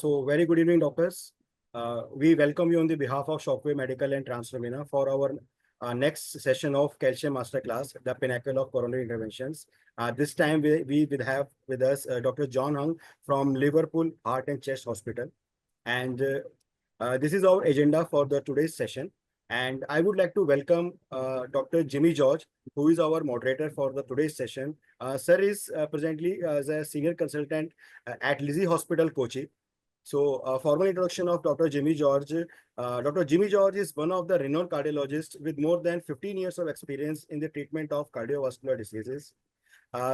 So very good evening, doctors. We welcome you on the behalf of Shockwave Medical and Translumina for our next session of Calcium Masterclass, the pinnacle of coronary interventions. This time we will have with us Dr. John Hung from Liverpool Heart and Chest Hospital. And this is our agenda for the today's session. And I would like to welcome Dr. Jimmy George, who is our moderator for the today's session. Sir is presently as a senior consultant at Lizzie Hospital, Kochi. So, formal introduction of Dr. Jimmy George. Dr. Jimmy George is one of the renowned cardiologists with more than 15 years of experience in the treatment of cardiovascular diseases.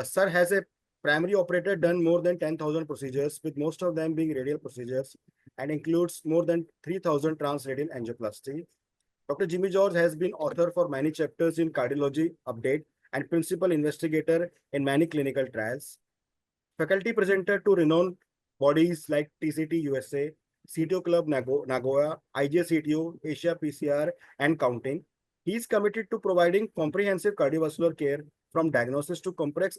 Sir has a primary operator done more than 10,000 procedures, with most of them being radial procedures, and includes more than 3,000 transradial angioplasty. Dr. Jimmy George has been author for many chapters in Cardiology Update and principal investigator in many clinical trials. Faculty presenter to renowned bodies like TCT USA, CTO Club Nagoya, IJCTO, Asia PCR, and counting. He is committed to providing comprehensive cardiovascular care from diagnosis to complex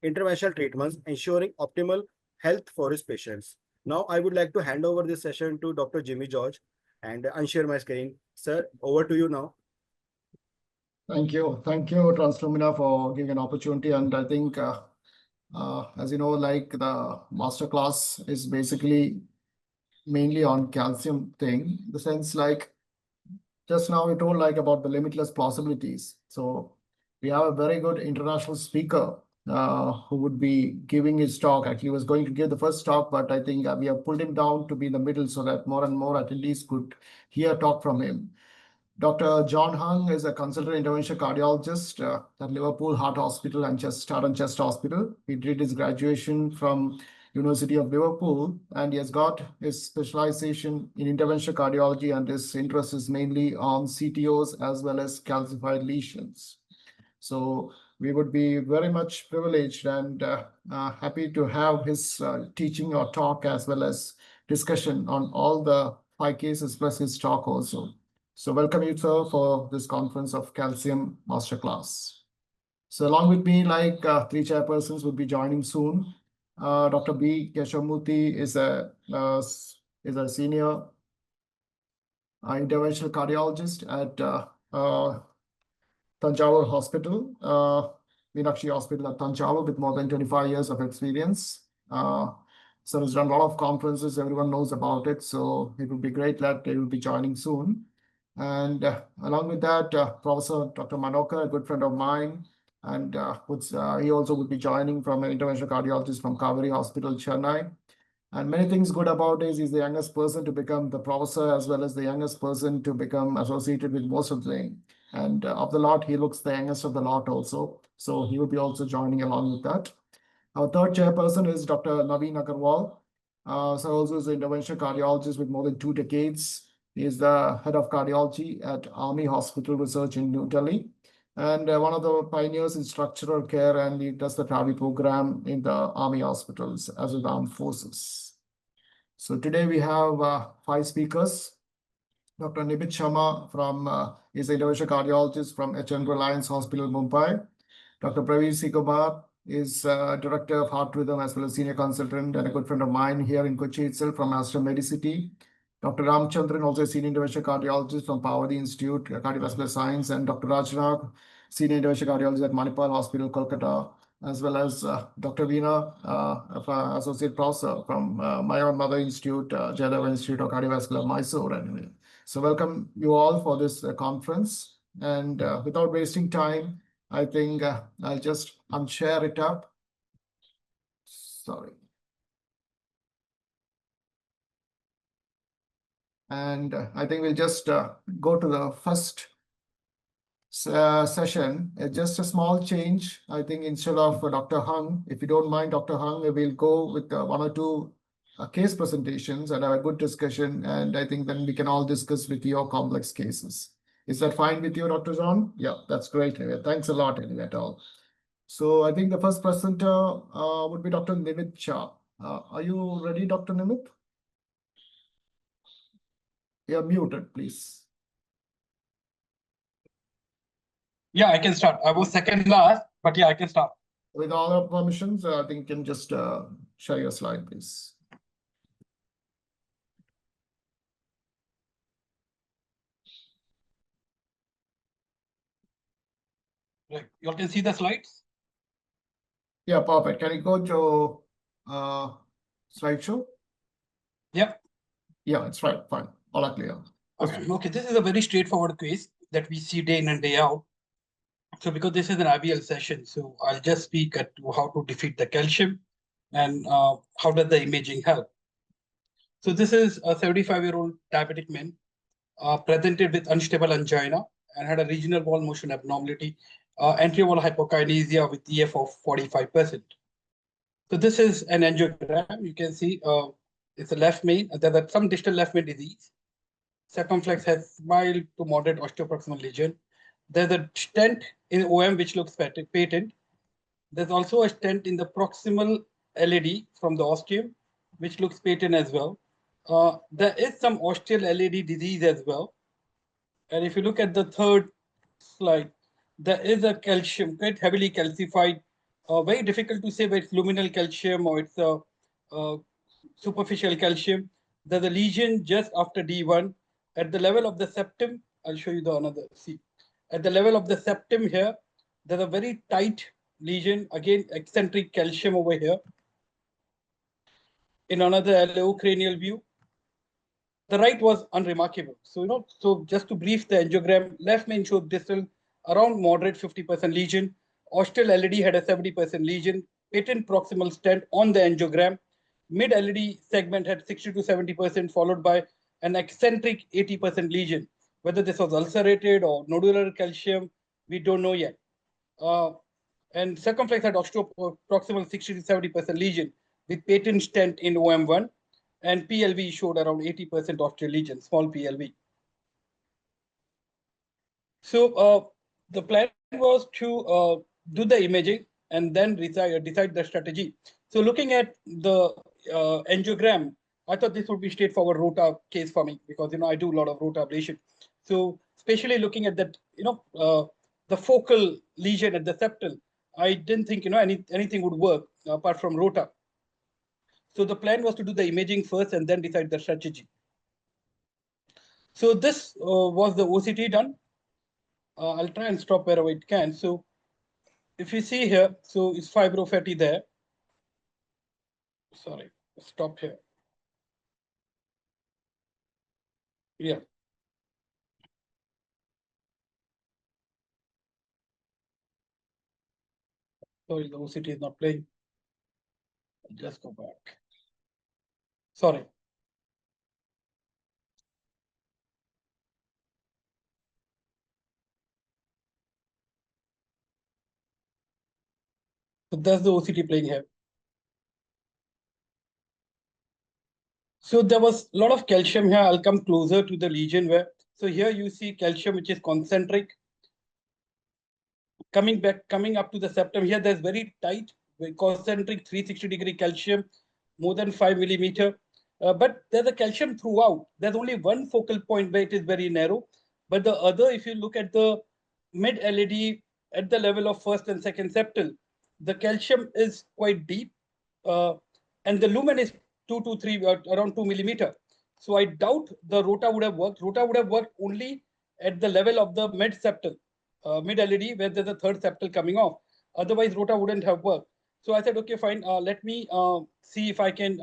interventional treatments, ensuring optimal health for his patients. Now, I would like to hand over this session to Dr. Jimmy George and unshare my screen. Sir, over to you now. Thank you, Translumina, for giving an opportunity. And I think, as you know, like the masterclass is basically mainly on calcium thing. The sense like just now we told like about the limitless possibilities. So we have a very good international speaker who would be giving his talk. Actually, he was going to give the first talk, but I think we have pulled him down to be in the middle so that more and more attendees could hear talk from him. Dr. John Hung is a consultant interventional cardiologist at Liverpool Heart Hospital and Heart and Chest Hospital. He did his graduation from University of Liverpool, and he has got his specialization in interventional cardiology, and his interest is mainly on CTOs as well as calcified lesions. So we would be very much privileged and happy to have his teaching or talk as well as discussion on all the 5 cases plus his talk also. So welcome you, sir, for this conference of Calcium Masterclass. So along with me, like 3 chairpersons will be joining soon. Dr. B. Keshamurthy is a senior interventional cardiologist at Tanjavur Hospital, Meenakshi Hospital at Tanjavur, with more than 25 years of experience. So he's done a lot of conferences, everyone knows about it. So it would be great that they will be joining soon. And along with that, Professor Dr. Manoka, a good friend of mine, and he also would be joining from an interventional cardiologist from Kaveri Hospital, Chennai. And many things good about it. He's the youngest person to become the professor as well as the youngest person to become associated with most of them. And of the lot, he looks the youngest of the lot also. So he will be also joining along with that. Our third chairperson is Dr. Naveen Agarwal. So also is an interventional cardiologist with more than 2 decades. He is the head of cardiology at Army Hospital Research in New Delhi, and one of the pioneers in structural care, and he does the TRAVI program in the Army hospitals as with armed forces. So today we have 5 speakers. Dr. Nibit Sharma is an interventional cardiologist from HN Reliance Hospital, Mumbai. Dr. Praveen Sikumar is director of heart rhythm as well as senior consultant and a good friend of mine here in Kochi itself from Astra Medicity. Dr. Ramchandran, also a senior interventional cardiologist from Pavadi Institute, Cardiovascular Science, and Dr. Rajnag, senior interventional cardiologist at Manipal Hospital, Kolkata, as well as Dr. Veena, associate professor from my own mother institute, Jayadeva Institute of Cardiovascular, Mysore. Anyway. So welcome you all for this conference. And without wasting time, I think I'll just unshare it up. Sorry. And I think we'll just go to the first session. Just a small change. I think instead of Dr. Hung, if you don't mind, Dr. Hung, we'll go with 1 or 2 case presentations and have a good discussion. And I think then we can all discuss with your complex cases. Is that fine with you, Dr. John? Yeah, that's great. Anyway, thanks a lot anyway at all. So I think the first presenter would be Dr. Nimit Shah. Are you ready, Dr. Nimit? You're muted, please. Yeah, I can start. I was second last, but yeah, I can start. With all our permissions, I think you can just share your slide, please. Right. You all can see the slides? Yeah, perfect. Can you go to slideshow? Yep. Yeah, it's right. Fine. All are clear. Okay. Okay. This is a very straightforward quiz that we see day in and day out. So because this is an IBL session, so I'll just speak at how to defeat the calcium and how does the imaging help. So this is a 75-year-old diabetic man presented with unstable angina and had a regional wall motion abnormality, entry wall hypokinesia with EF of 45%. So this is an angiogram. You can see it's a left main. There's some distal left main disease. Circumflex has mild to moderate osteoproximal lesion. There's a stent in OM which looks patent. There's also a stent in the proximal LAD from the ostium, which looks patent as well. There is some ostial LAD disease as well. And if you look at the third slide, there is a calcium, quite heavily calcified, very difficult to say whether it's luminal calcium or it's a superficial calcium. There's a lesion just after D1 at the level of the septum. I'll show you the another. See, at the level of the septum here, there's a very tight lesion. Again, eccentric calcium over here. In another allocranial view, the right was unremarkable. So, so just to brief the angiogram, left main showed distal around moderate 50% lesion. Ostial LAD had a 70% lesion. Patent proximal stent on the angiogram. Mid LAD segment had 60 to 70%, followed by an eccentric 80% lesion. Whether this was ulcerated or nodular calcium, we don't know yet. And circumflex had osteoproximal 60 to 70% lesion with patent stent in OM1. And PLV showed around 80% osteal lesion, small PLV. So the plan was to do the imaging and then decide the strategy. So looking at the angiogram, I thought this would be straightforward rota case for me because I do a lot of rota ablation. So especially looking at that, the focal lesion at the septal, I didn't think anything would work apart from rota. So the plan was to do the imaging first and then decide the strategy. So this was the OCT done. I'll try and stop wherever it can. So if you see here, so it's fibrofatty there. Sorry, stop here. Yeah. Sorry, the OCT is not playing. I'll just go back. Sorry. So that's the OCT playing here. So there was a lot of calcium here. I'll come closer to the lesion where. So here you see calcium, which is concentric. Coming up to the septum here, there's very tight, concentric 360-degree calcium, more than 5 millimeter. But there's a calcium throughout. There's only one focal point where it is very narrow. But the other, if you look at the mid LAD at the level of first and second septal, the calcium is quite deep. And the lumen is 2 to 3, around 2 millimeter. So I doubt the rota would have worked. Rota would have worked only at the level of the mid septal. Mid LAD where there's a third septal coming off. Otherwise, rota wouldn't have worked. So I said, okay, fine. Let me see if I can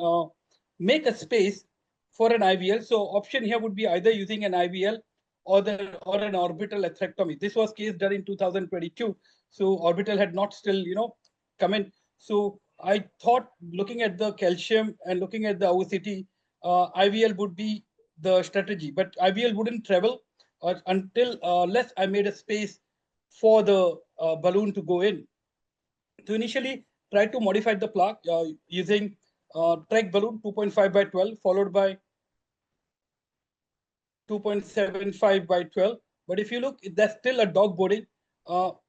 make a space for an IVL. So option here would be either using an IVL or an orbital atherectomy. This was case done in 2022. So orbital had not still, come in. So I thought looking at the calcium and looking at the OCT, IVL would be the strategy. But IVL wouldn't travel until unless I made a space for the balloon to go in. So initially, try to modify the plaque using track balloon 2.5 by 12, followed by 2.75 by 12. But if you look, there's still a dog boarding. So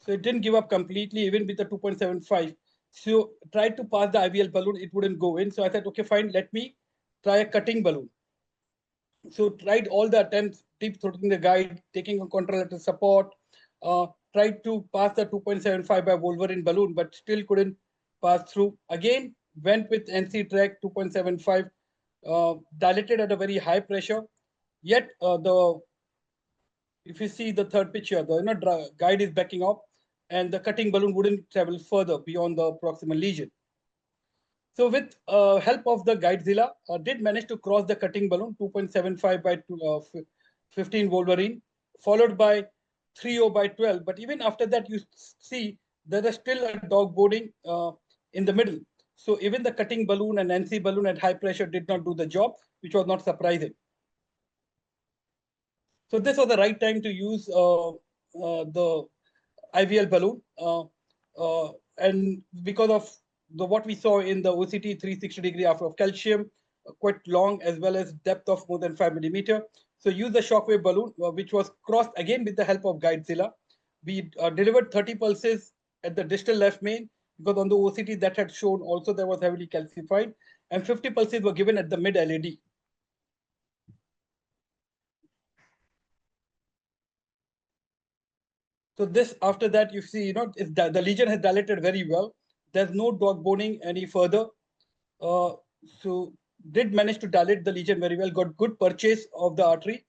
it didn't give up completely, even with the 2.75. So tried to pass the IVL balloon, it wouldn't go in. So I said, okay, fine, let me try a cutting balloon. So tried all the attempts, deep throating the guide, taking a contralateral support, tried to pass the 2.75 by Wolverine balloon, but still couldn't pass through. Again, went with NC track 2.75, dilated at a very high pressure. Yet the if you see the third picture, the guide is backing up, and the cutting balloon wouldn't travel further beyond the proximal lesion. So with help of the Guidezilla, did manage to cross the cutting balloon 2.75 by 15 Wolverine, followed by 3.0 by 12. But even after that, you see there is still a dog boarding in the middle. So even the cutting balloon and NC balloon at high pressure did not do the job, which was not surprising. So this was the right time to use the IVL balloon. And because of what we saw in the OCT 360-degree of calcium, quite long, as well as depth of more than 5 millimeter. So use the shockwave balloon, which was crossed again with the help of Guidezilla. We delivered 30 pulses at the distal left main, because on the OCT that had shown also there was heavily calcified, and 50 pulses were given at the mid LED. So this, after that, you see, the lesion has dilated very well. There's no dog boning any further. So did manage to dilate the lesion very well, got good purchase of the artery.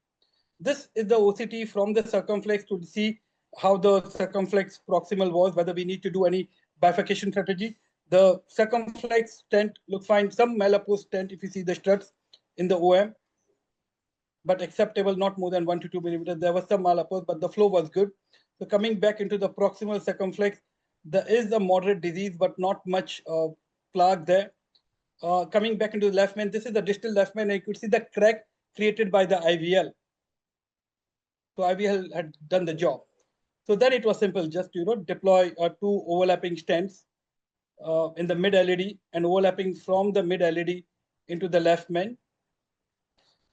This is the OCT from the circumflex to see how the circumflex proximal was, whether we need to do any bifurcation strategy. The circumflex stent looks fine. Some malapose stent, if you see the struts in the OM, but acceptable, not more than 1 to 2 millimeters. There was some malapose, but the flow was good. So coming back into the proximal circumflex, there is a moderate disease, but not much plaque there. Coming back into the left main, this is the distal left main, and you could see the crack created by the IVL. So IVL had done the job. So then it was simple, just deploy 2 overlapping stents in the mid LED and overlapping from the mid LED into the left main.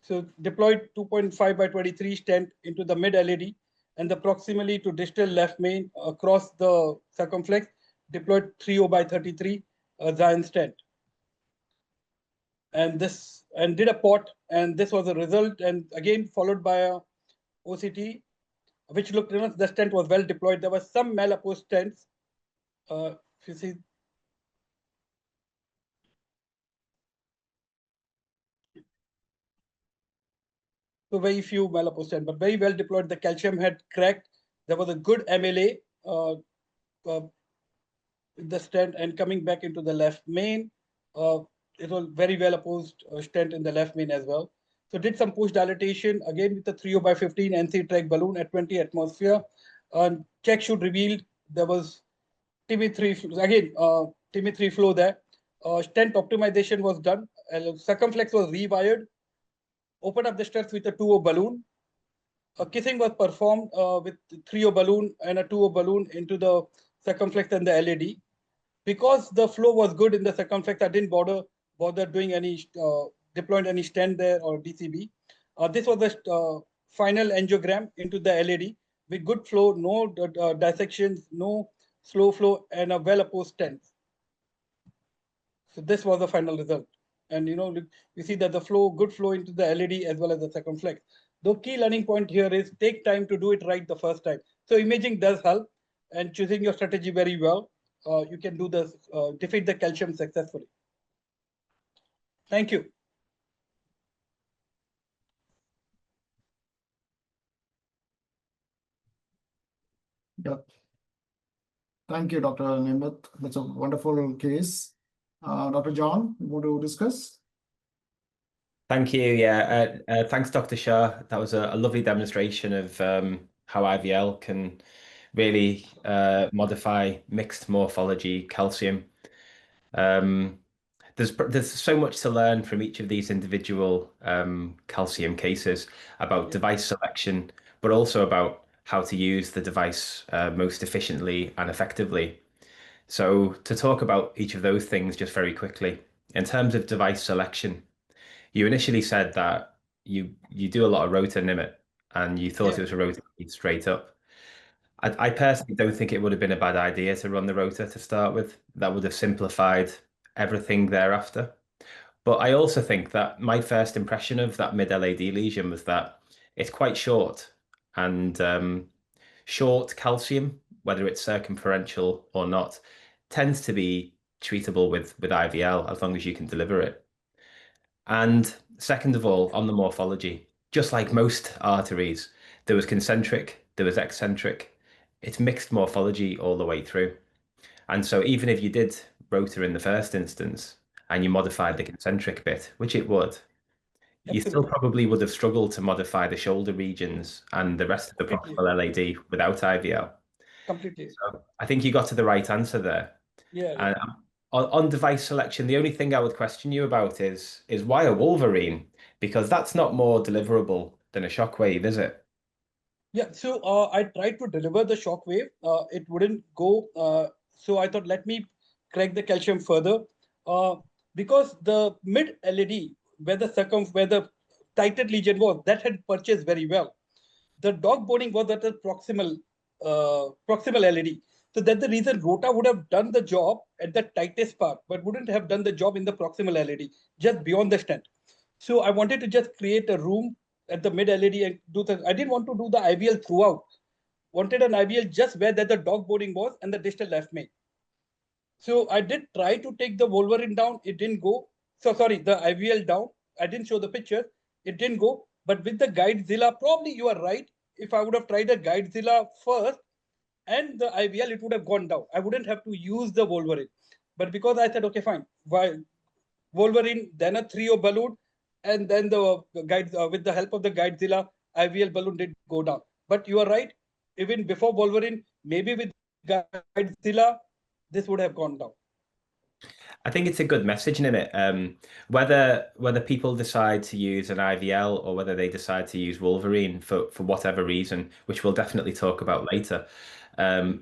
So deployed 2.5 by 23 stent into the mid LED, and the proximally to distal left main across the circumflex deployed 3.0 by 33 Zion stent. And did a pot, and this was a result, and again followed by a OCT, which looked, the stent was well deployed. There was some malapose stents. If you see, so very few malapose stents, but very well deployed. The calcium had cracked. There was a good MLA with the stent, and coming back into the left main, it was very well opposed stent in the left main as well. So did some push dilatation again with the 3.0 by 15 NC track balloon at 20 atmosphere. Check should revealed there was TB3 again, TB3 flow there. Stent optimization was done. Circumflex was rewired. Opened up the struts with a 2.0 balloon. Kissing was performed with 3.0 balloon and a 2.0 balloon into the circumflex and the LED. Because the flow was good in the circumflex, I didn't bother doing any deploying any stent there or DCB. This was the final angiogram into the LED with good flow, no dissections, no slow flow, and a well opposed stent. So this was the final result. And you see that the flow, good flow into the LED as well as the circumflex. The key learning point here is take time to do it right the first time. So imaging does help, and choosing your strategy very well. You can do this, defeat the calcium successfully. Thank you. Yep. Thank you, Dr. Nimit. That's a wonderful case. Dr. John, you want to discuss? Thank you. Yeah, thanks, Dr. Shah. That was a lovely demonstration of how IVL can really modify mixed morphology calcium. There's so much to learn from each of these individual calcium cases about device selection, but also about how to use the device most efficiently and effectively. So to talk about each of those things just very quickly, in terms of device selection, you initially said that you do a lot of rotor Nimit, and you thought it was a rotor straight up. I personally don't think it would have been a bad idea to run the rotor to start with. That would have simplified everything thereafter. But I also think that my first impression of that mid-LAD lesion was that it's quite short, and short calcium, whether it's circumferential or not, tends to be treatable with IVL as long as you can deliver it. And second of all, on the morphology, just like most arteries, There was concentric, there was eccentric. It's mixed morphology all the way through. And so even if you did rotor in the first instance and you modified the concentric bit, which it would, you still Absolutely. probably would have struggled to modify the shoulder regions and the rest of the Completely. proximal LAD without IVL. Completely. So I think you got to the right answer there. Yeah. And on device selection, the only thing I would question you about is why a Wolverine? Because that's not more deliverable than a Shockwave, is it? Yeah, so I tried to deliver the shockwave. It wouldn't go. So I thought, let me crack the calcium further. Because the mid LED, where the tighted lesion was, that had purchased very well. The dog boning was at the proximal LED. So that's the reason Rota would have done the job at the tightest part, but wouldn't have done the job in the proximal LED, just beyond the stent. So I wanted to just create a room at the mid LED and do the. I didn't want to do the IVL throughout. Wanted an IVL just where that the dog boarding was and the distal left main. So I did try to take the Wolverine down. It didn't go. So sorry, the IVL down. I didn't show the picture. It didn't go. But with the Guidezilla, probably you are right. If I would have tried the Guidezilla first and the IVL, it would have gone down. I wouldn't have to use the Wolverine. But because I said, okay, fine. Why Wolverine, then a 3O balloon, and then the guide with the help of the Guidezilla, IVL balloon did go down. But you are right. Even before Wolverine, maybe with Guidezilla, this would have gone down. I think it's a good message, isn't it? Whether people decide to use an IVL or whether they decide to use Wolverine for whatever reason, which we'll definitely talk about later,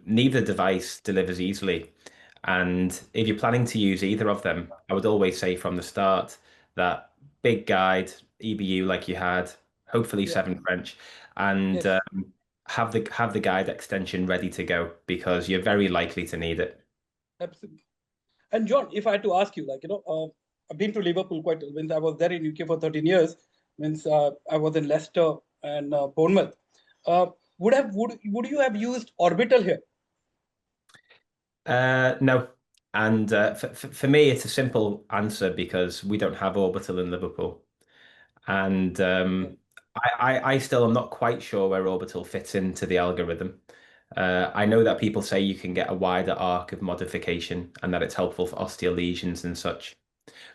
neither device delivers easily. And if you're planning to use either of them, I would always say from the start that big guide, EBU like you had, hopefully 7 French, and Yes. have the guide extension ready to go because you're very likely to need it. Absolutely. And John, if I had to ask you, I've been to Liverpool quite when I was there in UK for 13 years. Means I was in Leicester and Bournemouth. Would you have used Orbital here? No. And for me, it's a simple answer because we don't have Orbital in Liverpool. And I still am not quite sure where Orbital fits into the algorithm. I know that people say you can get a wider arc of modification and that it's helpful for osteal lesions and such.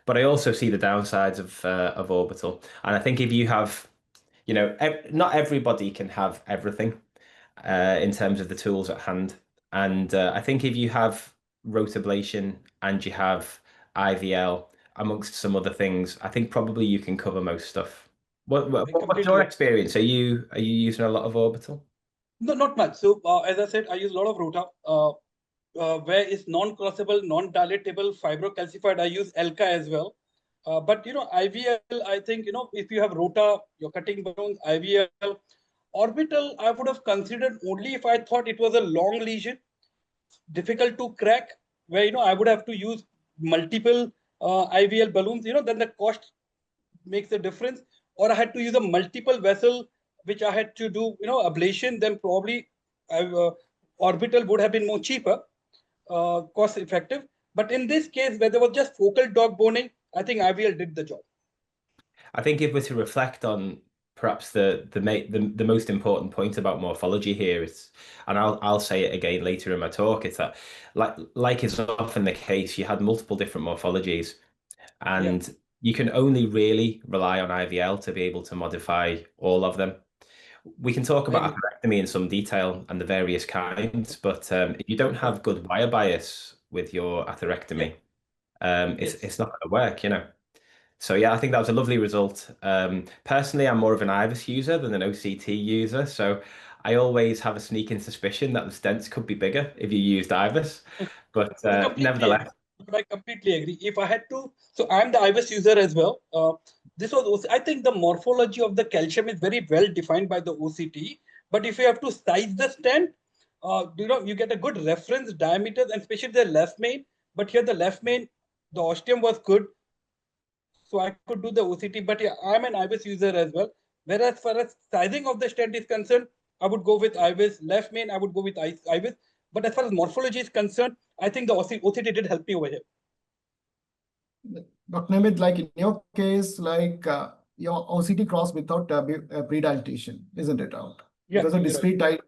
But I also see the downsides of Orbital. And I think if you have, not everybody can have everything in terms of the tools at hand. And I think if you have rotablation and you have IVL amongst some other things, I think probably you can cover most stuff. What's your experience? Are you using a lot of Orbital? No, not much. So as I said, I use a lot of Rota. Where it's non-crossable, non-dilatable, fibrocalcified, I use Elka as well. But IVL, I think if you have Rota, you're cutting bones, IVL, Orbital, I would have considered only if I thought it was a long lesion, difficult to crack, where I would have to use multiple IVL balloons. Then the cost makes a difference. Or I had to use a multiple vessel, which I had to do ablation. Then probably Orbital would have been more cheaper. Cost effective. But in this case, where there was just focal dog boning, I think IVL did the job. I think if we're to reflect on perhaps the most important point about morphology here is, and I'll say it again later in my talk, it's that like is often the case, you had multiple different morphologies, and you can only really rely on IVL to be able to modify all of them. We can talk about atherectomy in some detail and the various kinds, but if you don't have good wire bias with your atherectomy, it's not going to work, So yeah, I think that was a lovely result. Personally, I'm more of an IVUS user than an OCT user, so I always have a sneaking suspicion that the stents could be bigger if you used IVUS, but nevertheless. I completely agree. If I had to, so I'm the IVUS user as well. This was, I think the morphology of the calcium is very well defined by the OCT, but if you have to size the stent, you get a good reference diameter, and especially the left main, but here the left main, the ostium was good. So I could do the OCT, but yeah, I'm an IVUS user as well. Whereas as far as sizing of the stent is concerned, I would go with IVUS. Left main, I would go with IVUS. But as far as morphology is concerned, I think the OCT did help me over here. Dr. Nimit, like in your case, your OCT crossed without pre-dilatation, isn't it out? Yeah, Because a you're right. discrete type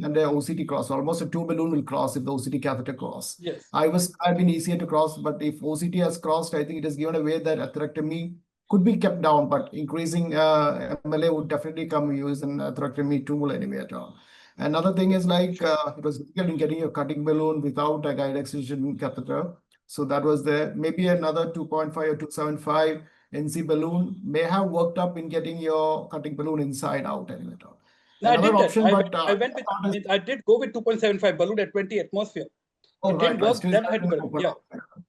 and the OCT cross, almost a 2 balloon will cross if the OCT catheter cross. Yes. I've been easier to cross, but if OCT has crossed, I think it has given away that atherectomy could be kept down, but increasing MLA would definitely come use an atherectomy tool anyway at all. Another thing is like it was difficult in getting a cutting balloon without a guide extension catheter. So that was there. Maybe another 2.5 or 275 NC balloon may have worked up in getting your cutting balloon inside out anyway at all. No, I Another did that. option, I went with, thought is- I did go with 2.75 balloon at 20 atmosphere. oh, It didn't work, Still then I had to having go. open Yeah. up.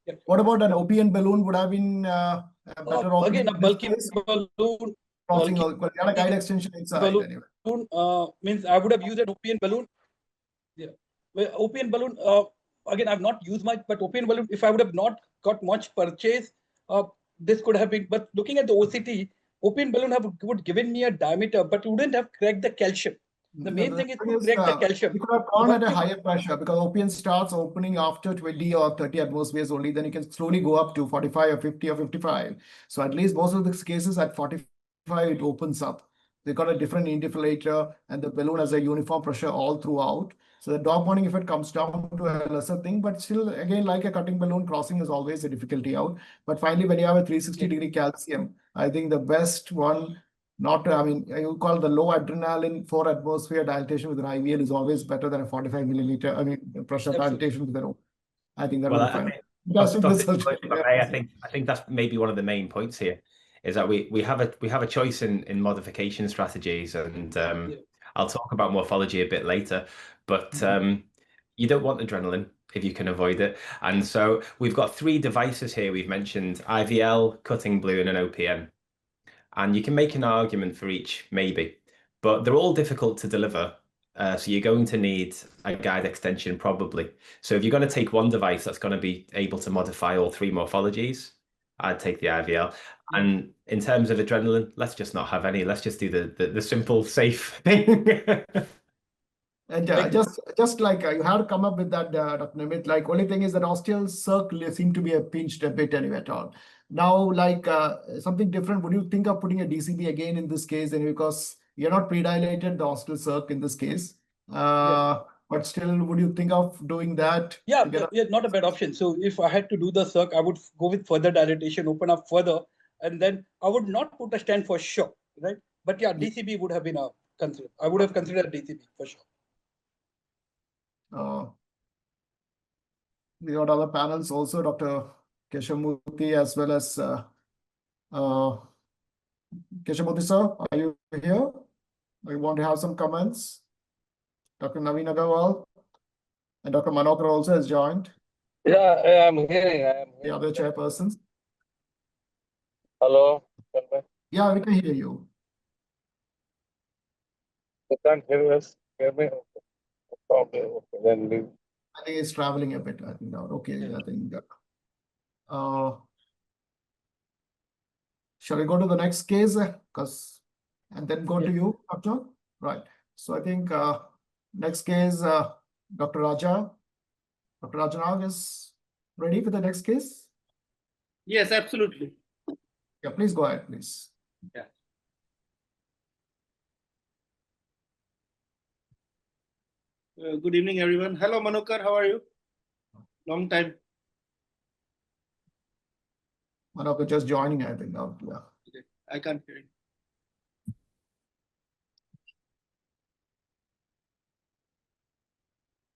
Yeah. What about an OPN balloon? Would have been a better option. Again, a in this bulky case? balloon. Crossing bulky because you had a guide extension inside balloon anyway. means I would have used an OPN balloon. Yeah. Well, OPN balloon, again, I've not used much, but OPN balloon, if I would have not got much purchase, this could have been, but looking at the OCT, OPN balloon would given me a diameter, but wouldn't have cracked the calcium. The main thing is to crack the calcium. You could have gone at a higher pressure because OPN starts opening after 20 or 30 atmospheres only. Then you can slowly go up to 45 or 50 or 55. So at least most of the cases at 45, it opens up. They got a different indefibrillator and the balloon has a uniform pressure all throughout. So the dog pounding effect comes down to a lesser thing, but still, again, like a cutting balloon, crossing is always a difficulty out. But finally, when you have a 360-degree calcium, I think the best one, you call the low adrenaline 4 atmosphere dilatation with an IVL is always better than a 45 millimeter, pressure dilatation with an O. I think that will be fine. I think that's maybe one of the main points here is that we have a choice in modification strategies, and I'll talk about morphology a bit later, but you don't want adrenaline if you can avoid it. And so we've got 3 devices here. We've mentioned IVL, cutting balloon, and OPN. And you can make an argument for each, maybe, but they're all difficult to deliver. So you're going to need a guide extension probably. So if you're going to take one device that's going to be able to modify all 3 morphologies, I'd take the IVL. And in terms of adrenaline, let's just not have any. Let's just do the simple, safe thing. And just like you have to come up with that, Dr. Nimit, like only thing is that ostial circle seem to be pinched a bit anyway at all. Now, like something different, would you think of putting a DCB again in this case? And because you're not pre-dilated, the ostial circ in this case, but still, would you think of doing that? Yeah, not a bad option. So if I had to do the circ, I would go with further dilatation, open up further, and then I would not put a stent for sure, right? But yeah, DCB would have been a consider. I would have considered DCB for sure. We got other panels also, Dr. Keshamurthy, as well as Keshamurthy sir, are you here? I want to have some comments. Dr. Naveen Agarwal and Dr. Manohar also has joined. Yeah, I'm hearing. The other chairpersons. Hello. Yeah, we can hear you. You can't hear us. Hear me? Okay, then leave. I think it's traveling a bit. I think now. Okay, I think. Shall we go to the next case? And then go to you, Doctor? Right. So I think next case, Dr. Raja. Dr. Rajanag is ready for the next case? Yes, absolutely. Yeah, please go ahead, please. Yeah. Good evening, everyone. Hello, Manokar. How are you? Long time. Manokar just joining, I think now. Yeah. Okay. I can't hear you.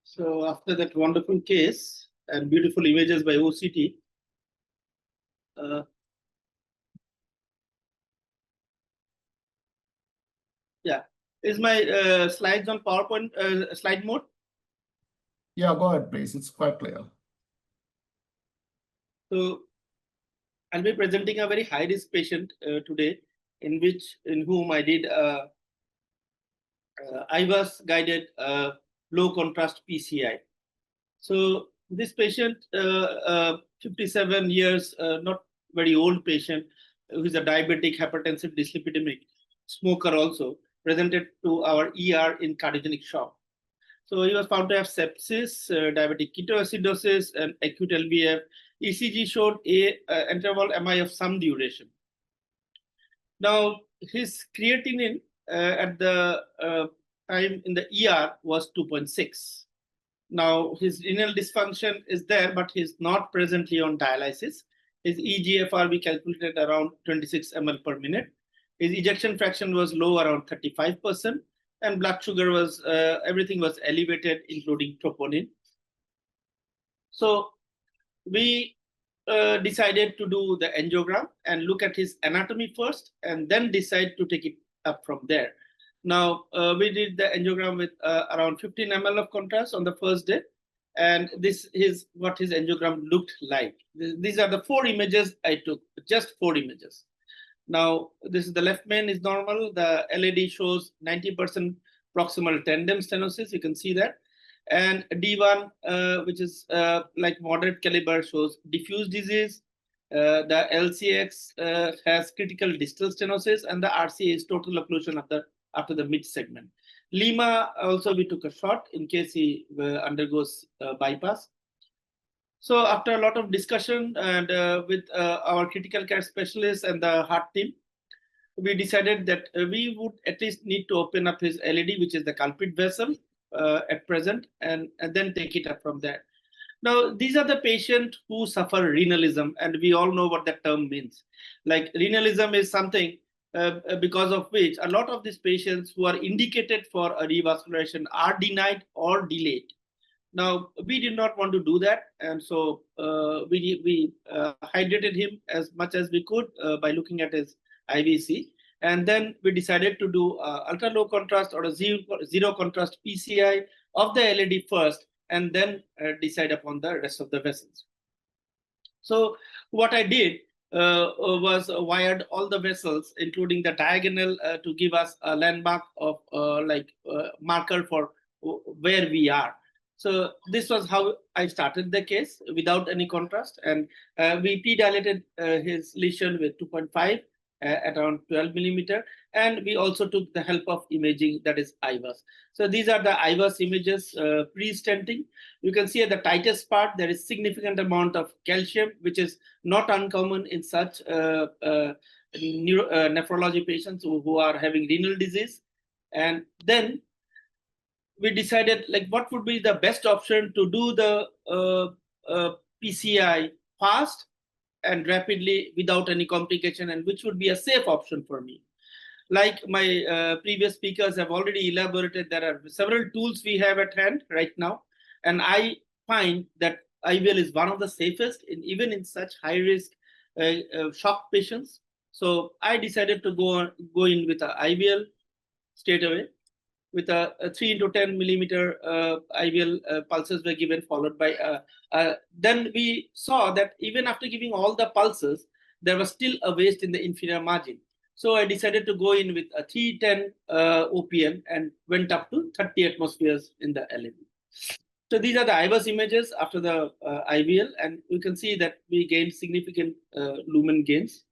So after that wonderful case and beautiful images by OCT, yeah, is my slides on PowerPoint slide mode? Yeah, go ahead, please. It's quite clear. So I'll be presenting a very high risk patient today, in whom I did IVAS guided low contrast PCI. So this patient, 57 years, not very old patient, who is a diabetic, hypertensive, dyslipidemic, smoker also, presented to our ER in cardiogenic shock. So he was found to have sepsis, diabetic ketoacidosis, and acute LVF. ECG showed a interval MI of some duration. Now his creatinine at the time in the ER was 2.6. Now, his renal dysfunction is there, but he's not presently on dialysis. His eGFR we calculated around 26 ml per minute. His ejection fraction was low, around 35%, and blood sugar was, everything was elevated, including troponin. So we decided to do the angiogram and look at his anatomy first, and then decide to take it up from there. Now, we did the angiogram with around 15 ml of contrast on the first day. And this is what his angiogram looked like. These are the 4 images I took, just 4 images. Now, this is the left main is normal. The LAD shows 90% proximal tandem stenosis. You can see that. And D1, which is like moderate caliber, shows diffuse disease. The LCX has critical distal stenosis, and the RCA is total occlusion after the mid segment. Lima also we took a shot in case he undergoes bypass. So after a lot of discussion and with our critical care specialists and the heart team, we decided that we would at least need to open up his LAD, which is the culprit vessel at present, and then take it up from there. Now, these are the patients who suffer renalism, and we all know what that term means. Like, renalism is something because of which a lot of these patients who are indicated for a revascularization are denied or delayed. Now, we did not want to do that, and so we hydrated him as much as we could by looking at his IVC, and then we decided to do ultra low contrast or a zero contrast PCI of the LAD first, and then decide upon the rest of the vessels. So what I did was wired all the vessels, including the diagonal, to give us a landmark of marker for where we are. So this was how I started the case without any contrast, and we pre-dilated his lesion with 2.5 at around 12 millimeter, and we also took the help of imaging, that is IVAS. So these are the IVAS images pre-stenting. You can see at the tightest part there is significant amount of calcium, which is not uncommon in such nephrology patients who are having renal disease. And then we decided what would be the best option to do the PCI fast and rapidly without any complication, and which would be a safe option for me. Like my previous speakers have already elaborated, there are several tools we have at hand right now, and I find that IVL is one of the safest, even in such high risk shock patients. So I decided to go in with a IVL straight away. With a 3 into 10 millimeter IVL pulses were given, followed by then we saw that even after giving all the pulses, there was still a waste in the inferior margin. So I decided to go in with a 310 OPM and went up to 30 atmospheres in the LAD. So these are the IVAS images after the IVL, and you can see that we gained significant lumen gains.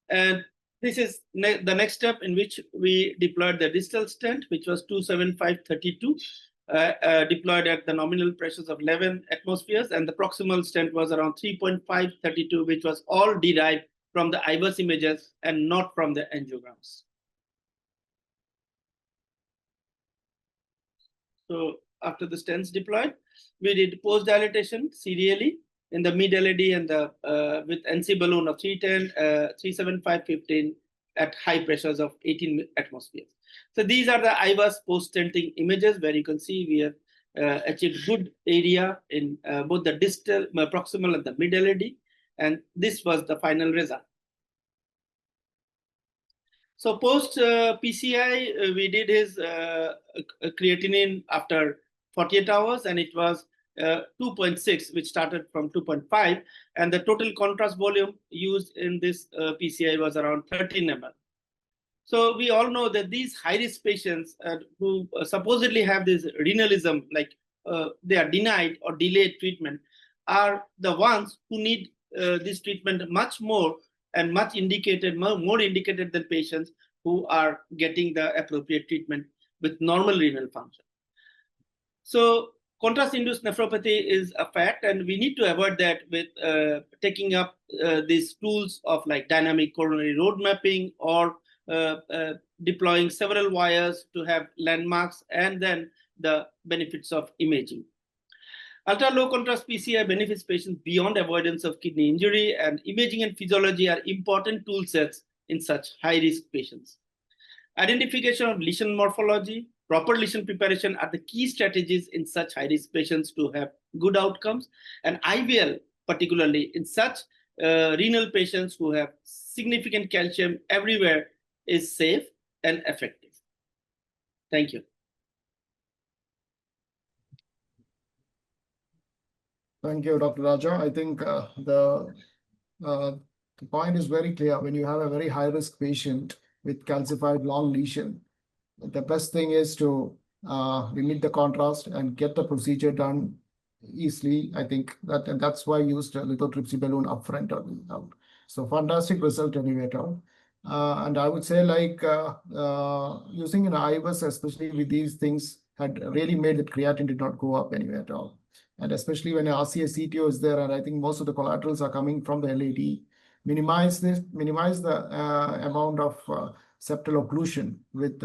And this is the next step in which we deployed the distal stent, which was 27532, deployed at the nominal pressures of 11 atmospheres, and the proximal stent was around 3.532, which was all derived from the IVAS images and not from the angiograms. So after the stents deployed, we did post dilatation serially in the mid LAD and the with NC balloon of 310, 375, 15 at high pressures of 18 atmospheres. So these are the IVAS post-stenting images where you can see we have achieved good area in both the distal, proximal and the mid LAD, and this was the final result. So post PCI, we did his creatinine after 48 hours, and it was 2.6, which started from 2.5, and the total contrast volume used in this PCI was around 13 ml. So we all know that these high-risk patients who supposedly have this renalism, they are denied or delayed treatment, are the ones who need this treatment much more and much indicated, more indicated than patients who are getting the appropriate treatment with normal renal function. So contrast-induced nephropathy is a fact, and we need to avoid that with taking up these tools of dynamic coronary road mapping or deploying several wires to have landmarks, and then the benefits of imaging. Ultra low contrast PCI benefits patients beyond avoidance of kidney injury, and imaging and physiology are important tool sets in such high-risk patients. Identification of lesion morphology, proper lesion preparation are the key strategies in such high-risk patients to have good outcomes, and IVL, particularly in such renal patients who have significant calcium everywhere, is safe and effective. Thank you. Thank you, Dr. Raja. I think the point is very clear. When you have a very high-risk patient with calcified long lesion, the best thing is to limit the contrast and get the procedure done easily. I think that's why I used a lithotripsy balloon upfront. So fantastic result anyway. And I would say like using an IVUS, especially with these things, had really made that creatinine did not go up anyway at all. And especially when RCA CTO is there, and I think most of the collaterals are coming from the LAD, minimize the amount of septal occlusion with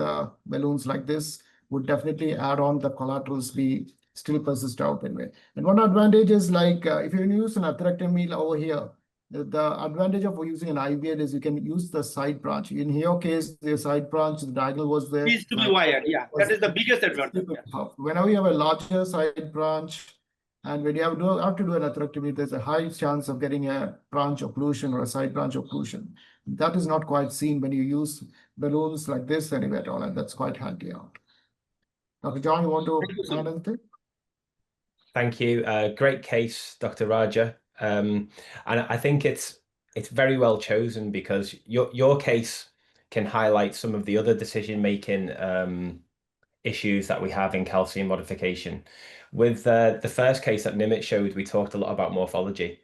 balloons like this would definitely add on the collaterals be still persist out anyway. And one advantage is like if you use an atherectomy over here, the advantage of using an IVL is you can use the side branch. In your case, the side branch, the diagonal was there. Needs to be wired. Yeah, that is the biggest advantage. Yeah. Whenever you have a larger side branch, and when you have to do an atherectomy, there's a high chance of getting a branch occlusion or a side branch occlusion. That is not quite seen when you use balloons like this anyway at all, and that's quite handy out. Dr. John, you want to add anything? Thank you. Great case, Dr. Raja. And I think it's very well chosen because your case can highlight some of the other decision-making issues that we have in calcium modification. With the first case that Nimit showed, we talked a lot about morphology,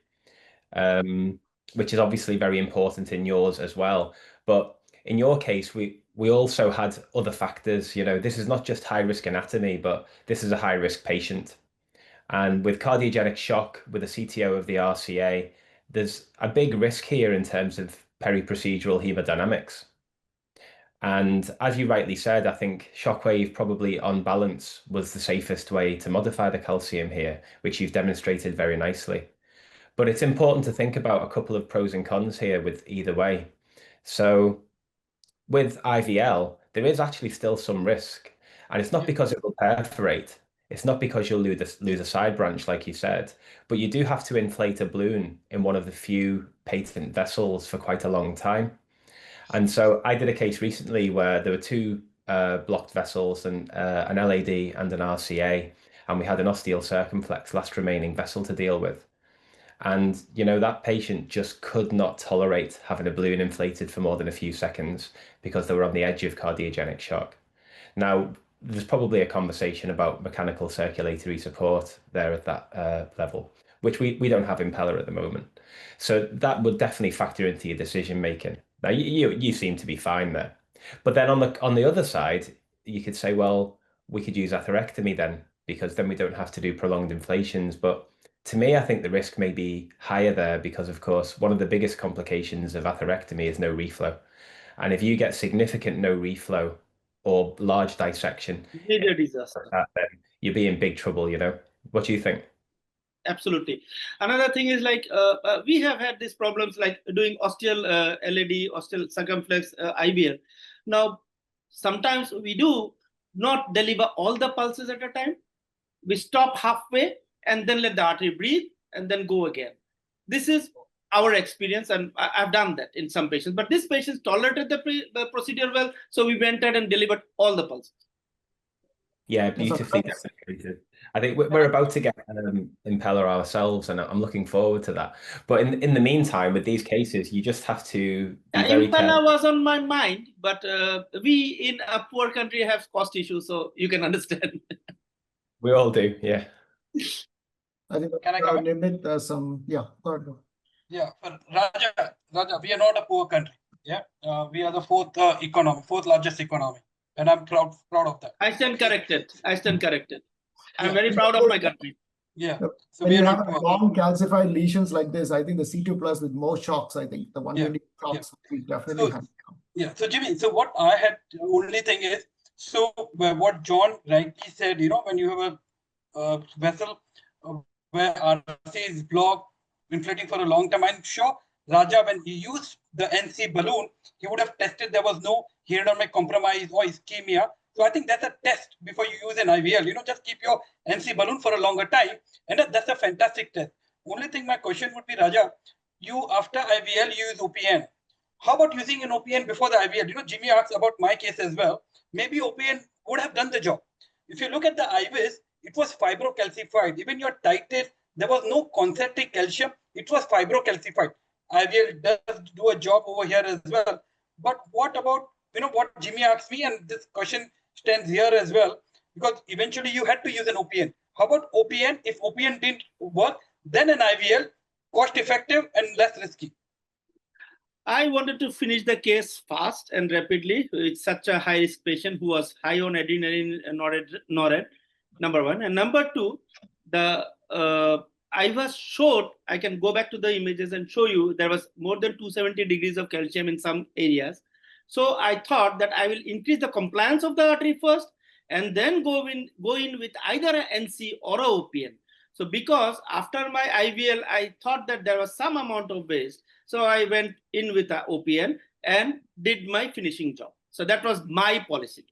which is obviously very important in yours as well. But in your case, we also had other factors. You know, this is not just high-risk anatomy, but this is a high-risk patient. And with cardiogenic shock, with a CTO of the RCA, there's a big risk here in terms of peri-procedural hemodynamics. And as you rightly said, I think Shockwave probably on balance was the safest way to modify the calcium here, which you've demonstrated very nicely. But it's important to think about a couple of pros and cons here with either way. So with IVL, there is actually still some risk, and it's not because it will perforate. It's not because you'll lose a side branch, like you said, but you do have to inflate a balloon in one of the few patent vessels for quite a long time. And so I did a case recently where there were two blocked vessels, and an LAD and an RCA, and we had an osteal circumflex, last remaining vessel to deal with. And, you know, that patient just could not tolerate having a balloon inflated for more than a few seconds because they were on the edge of cardiogenic shock. Now, there's probably a conversation about mechanical circulatory support there at that level, which we don't have in Pella at the moment. So that would definitely factor into your decision making. Now you seem to be fine there, but then on the other side, you could say, well, we could use atherectomy then, because then we don't have to do prolonged inflations. But to me, I think the risk may be higher there because, of course, one of the biggest complications of atherectomy is no reflow, and if you get significant no reflow or large dissection, Major disaster. then you'll be in big trouble. You know, what do you think? Absolutely. Another thing is like we have had these problems like doing osteal LAD, osteal circumflex IVL. Now, sometimes we do not deliver all the pulses at a time. We stop halfway and then let the artery breathe and then go again. This is our experience, and I've done that in some patients. But these patients tolerated the procedure well, so we went ahead and delivered all the pulses. Yeah, beautifully demonstrated. I think we're about to get Impeller ourselves, and I'm looking forward to that. But in the meantime, with these cases, you just have to be very Impeller careful. was on my mind, but we in a poor country have cost issues, so you can understand. We all do, yeah. I think Can I comment? limit some, yeah. Go ahead. Yeah, Raja, we are not a poor country. Yeah, we are the fourth largest economy, and I'm proud of that. I stand corrected. I'm very proud of my country. Yeah. Yep. So When we you are have not a too long calcified lesions like this, I think the C2 plus with more shocks, I think the 120 shocks will definitely So- happen. Yeah. So Jimmy, so what I had only thing is, so what John rightly said, when you have a vessel where RC is blocked, inflating for a long time, I'm sure Raja, when he used the NC balloon, he would have tested there was no hemodynamic compromise or ischemia. So I think that's a test before you use an IVL. Just keep your NC balloon for a longer time, and that's a fantastic test. Only thing my question would be, Raja, you after IVL you use OPN. How about using an OPN before the IVL? Jimmy asked about my case as well. Maybe OPN would have done the job. If you look at the IVIS, it was fibrocalcified. Even your titrate, there was no concentric calcium. It was fibrocalcified. IVL does do a job over here as well. But what about, what Jimmy asked me, and this question stands here as well, because eventually you had to use an OPN. How about OPN? If OPN didn't work, then an IVL, cost effective and less risky. I wanted to finish the case fast and rapidly. It's such a high risk patient who was high on adrenaline NORAD, number one. And number two, I was short. I can go back to the images and show you there was more than 270 degrees of calcium in some areas. So I thought that I will increase the compliance of the artery first and then go in with either an NC or a OPN. So because after my IVL, I thought that there was some amount of waste. So I went in with an OPN and did my finishing job. So that was my policy.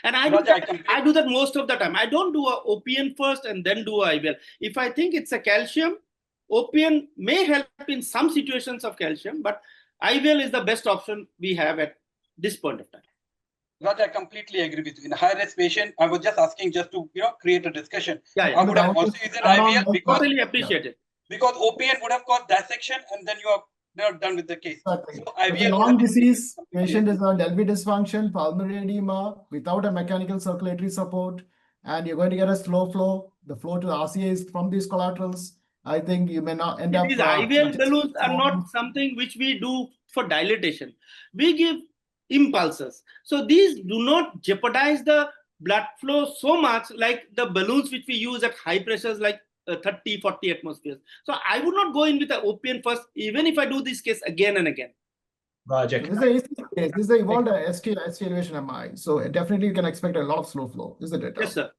And I do that most of the time. I don't do a OPN first and then do a IVL. If I think it's a calcium, OPN may help in some situations of calcium, but IVL is the best option we have at this point of time. Raj, I completely agree with you. In a high-risk patient, I was just asking just to create a discussion. Yeah. I would have also used an IVL because totally appreciate it. Because OPN would have caused dissection, and then you are done with the case. Exactly. So With a IVL long disease, patient is on LV dysfunction, pulmonary edema, without a mechanical circulatory support, and you're going to get a slow flow. The flow to the RCA is from these collaterals. I think you may not end up. These IVL balloons are not something which we do for dilatation. We give impulses. So these do not jeopardize the blood flow so much like the balloons which we use at high pressures like 30, 40 atmospheres. So I would not go in with the OPN first, even if I do this case again and again. Raja, This is the evolved ST elevation MI. So definitely you can expect a lot of slow flow, isn't it? Yes, sir.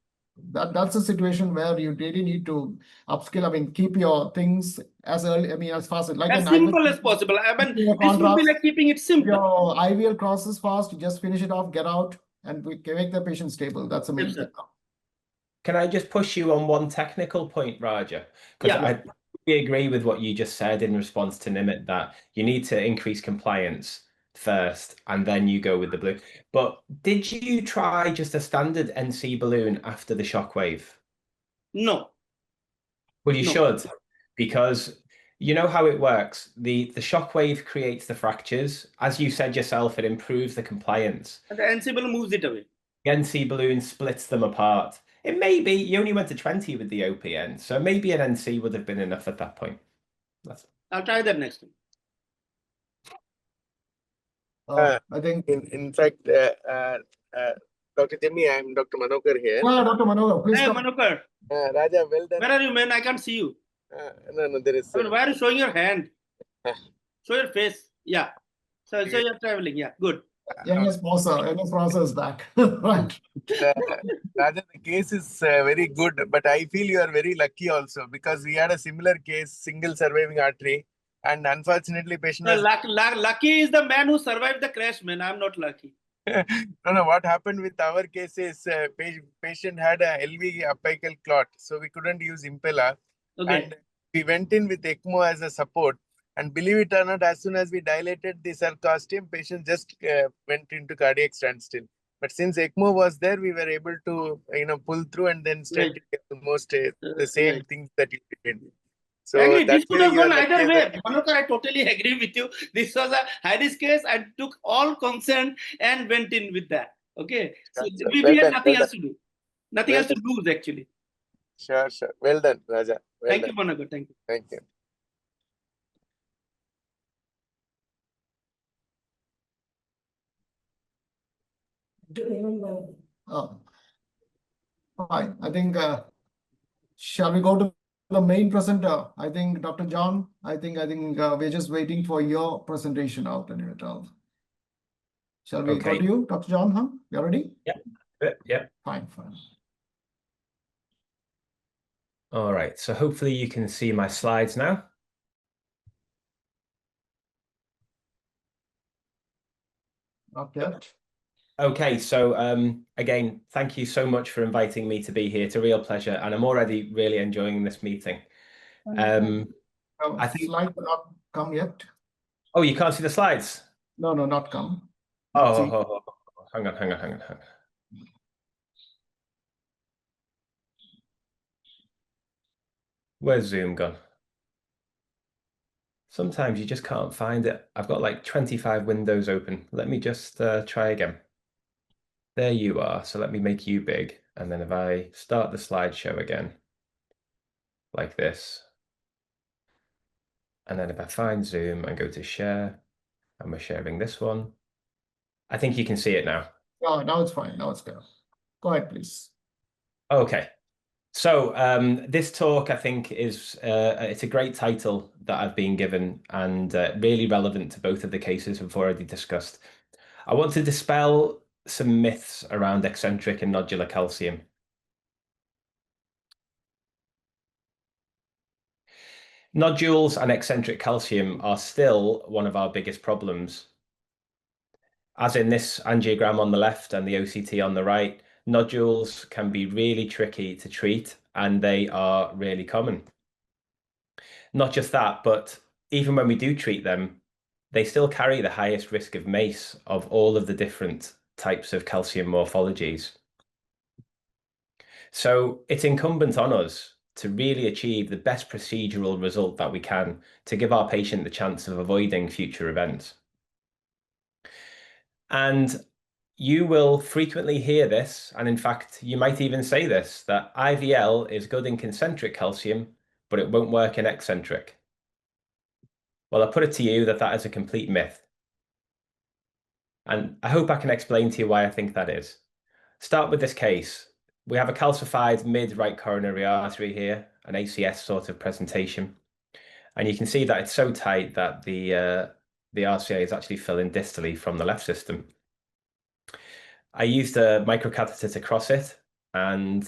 That's a situation where you really need to upskill. I mean, keep your things as early. I mean, as fast as simple as possible. I mean, this would be like keeping it simple. Your IVL crosses fast. You just finish it off, get out, and we can make the patient stable. That's the main thing. Can I just push you on one technical point, Raja? Because I agree with what you just said in response to Nimit that you need to increase compliance first and then you go with the blue. But did you try just a standard NC balloon after the shockwave? No. Well, you should, because you know how it works. The shockwave creates the fractures. As you said yourself, it improves the compliance. And the NC balloon moves it away. The NC balloon splits them apart. It may be you only went to 20 with the OPN, so maybe an NC would have been enough at that point. I'll try that next time. I think, in fact, Dr. Jimmy, I'm Dr. Manokar here. Dr. Manokar, please come. Manokar. Raja, well done. Where are you, man? I can't see you. No, there is. Why are you showing your hand? Show your face. Yeah. So you're traveling. Yeah, good. Youngest sponsor is back. Right. Raja, the case is very good, but I feel you are very lucky also because we had a similar case, single surviving artery, and unfortunately, patient. Lucky is the man who survived the crash, man. I'm not lucky. No. What happened with our case is patient had a LV apical clot, so we couldn't use Impella, and we went in with ECMO as a support. And believe it or not, as soon as we dilated the sarcostium, patient just went into cardiac standstill. But since ECMO was there, we were able to pull through and then started almost the same things that you did. So this could have gone either way. Manokar, I totally agree with you. This was a high-risk case. I took all concern and went in with that. Okay. So we had nothing else to do. Nothing else to lose, actually. Sure. Well done, Raja. Thank you, Manokar. Thank you. Thank you. Fine. I think, shall we go to The main presenter, I think, Dr. John, I think we're just waiting for your presentation out and it all. Shall we go Okay. to you, Dr. John? Huh? You ready? Yeah. Fine. All right. So hopefully you can see my slides now. Not yet. Okay, so again, thank you so much for inviting me to be here. It's a real pleasure, and I'm already really enjoying this meeting. I think Slides have not come yet. Oh, you can't see the slides? No, not come. Oh, hang on. Where's Zoom gone? Sometimes you just can't find it. I've got like 25 windows open. Let me just try again. There you are. So let me make you big. And then if I start the slideshow again, like this, and then if I find Zoom and go to share, and we're sharing this one, I think you can see it now. Oh, now it's fine. Now it's good. Go ahead, please. Okay. So this talk, I think, is it's a great title that I've been given and really relevant to both of the cases we've already discussed. I want to dispel some myths around eccentric and nodular calcium. Nodules and eccentric calcium are still one of our biggest problems. As in this angiogram on the left and the OCT on the right, nodules can be really tricky to treat and they are really common. Not just that, but even when we do treat them, they still carry the highest risk of MACE of all of the different types of calcium morphologies. So it's incumbent on us to really achieve the best procedural result that we can to give our patient the chance of avoiding future events. And you will frequently hear this, and in fact, you might even say this, that IVL is good in concentric calcium, but it won't work in eccentric. Well, I put it to you that that is a complete myth. And I hope I can explain to you why I think that is. Start with this case. We have a calcified mid-right coronary artery here, an ACS sort of presentation. And you can see that it's so tight that the RCA is actually filling distally from the left system. I used a microcatheter to cross it, and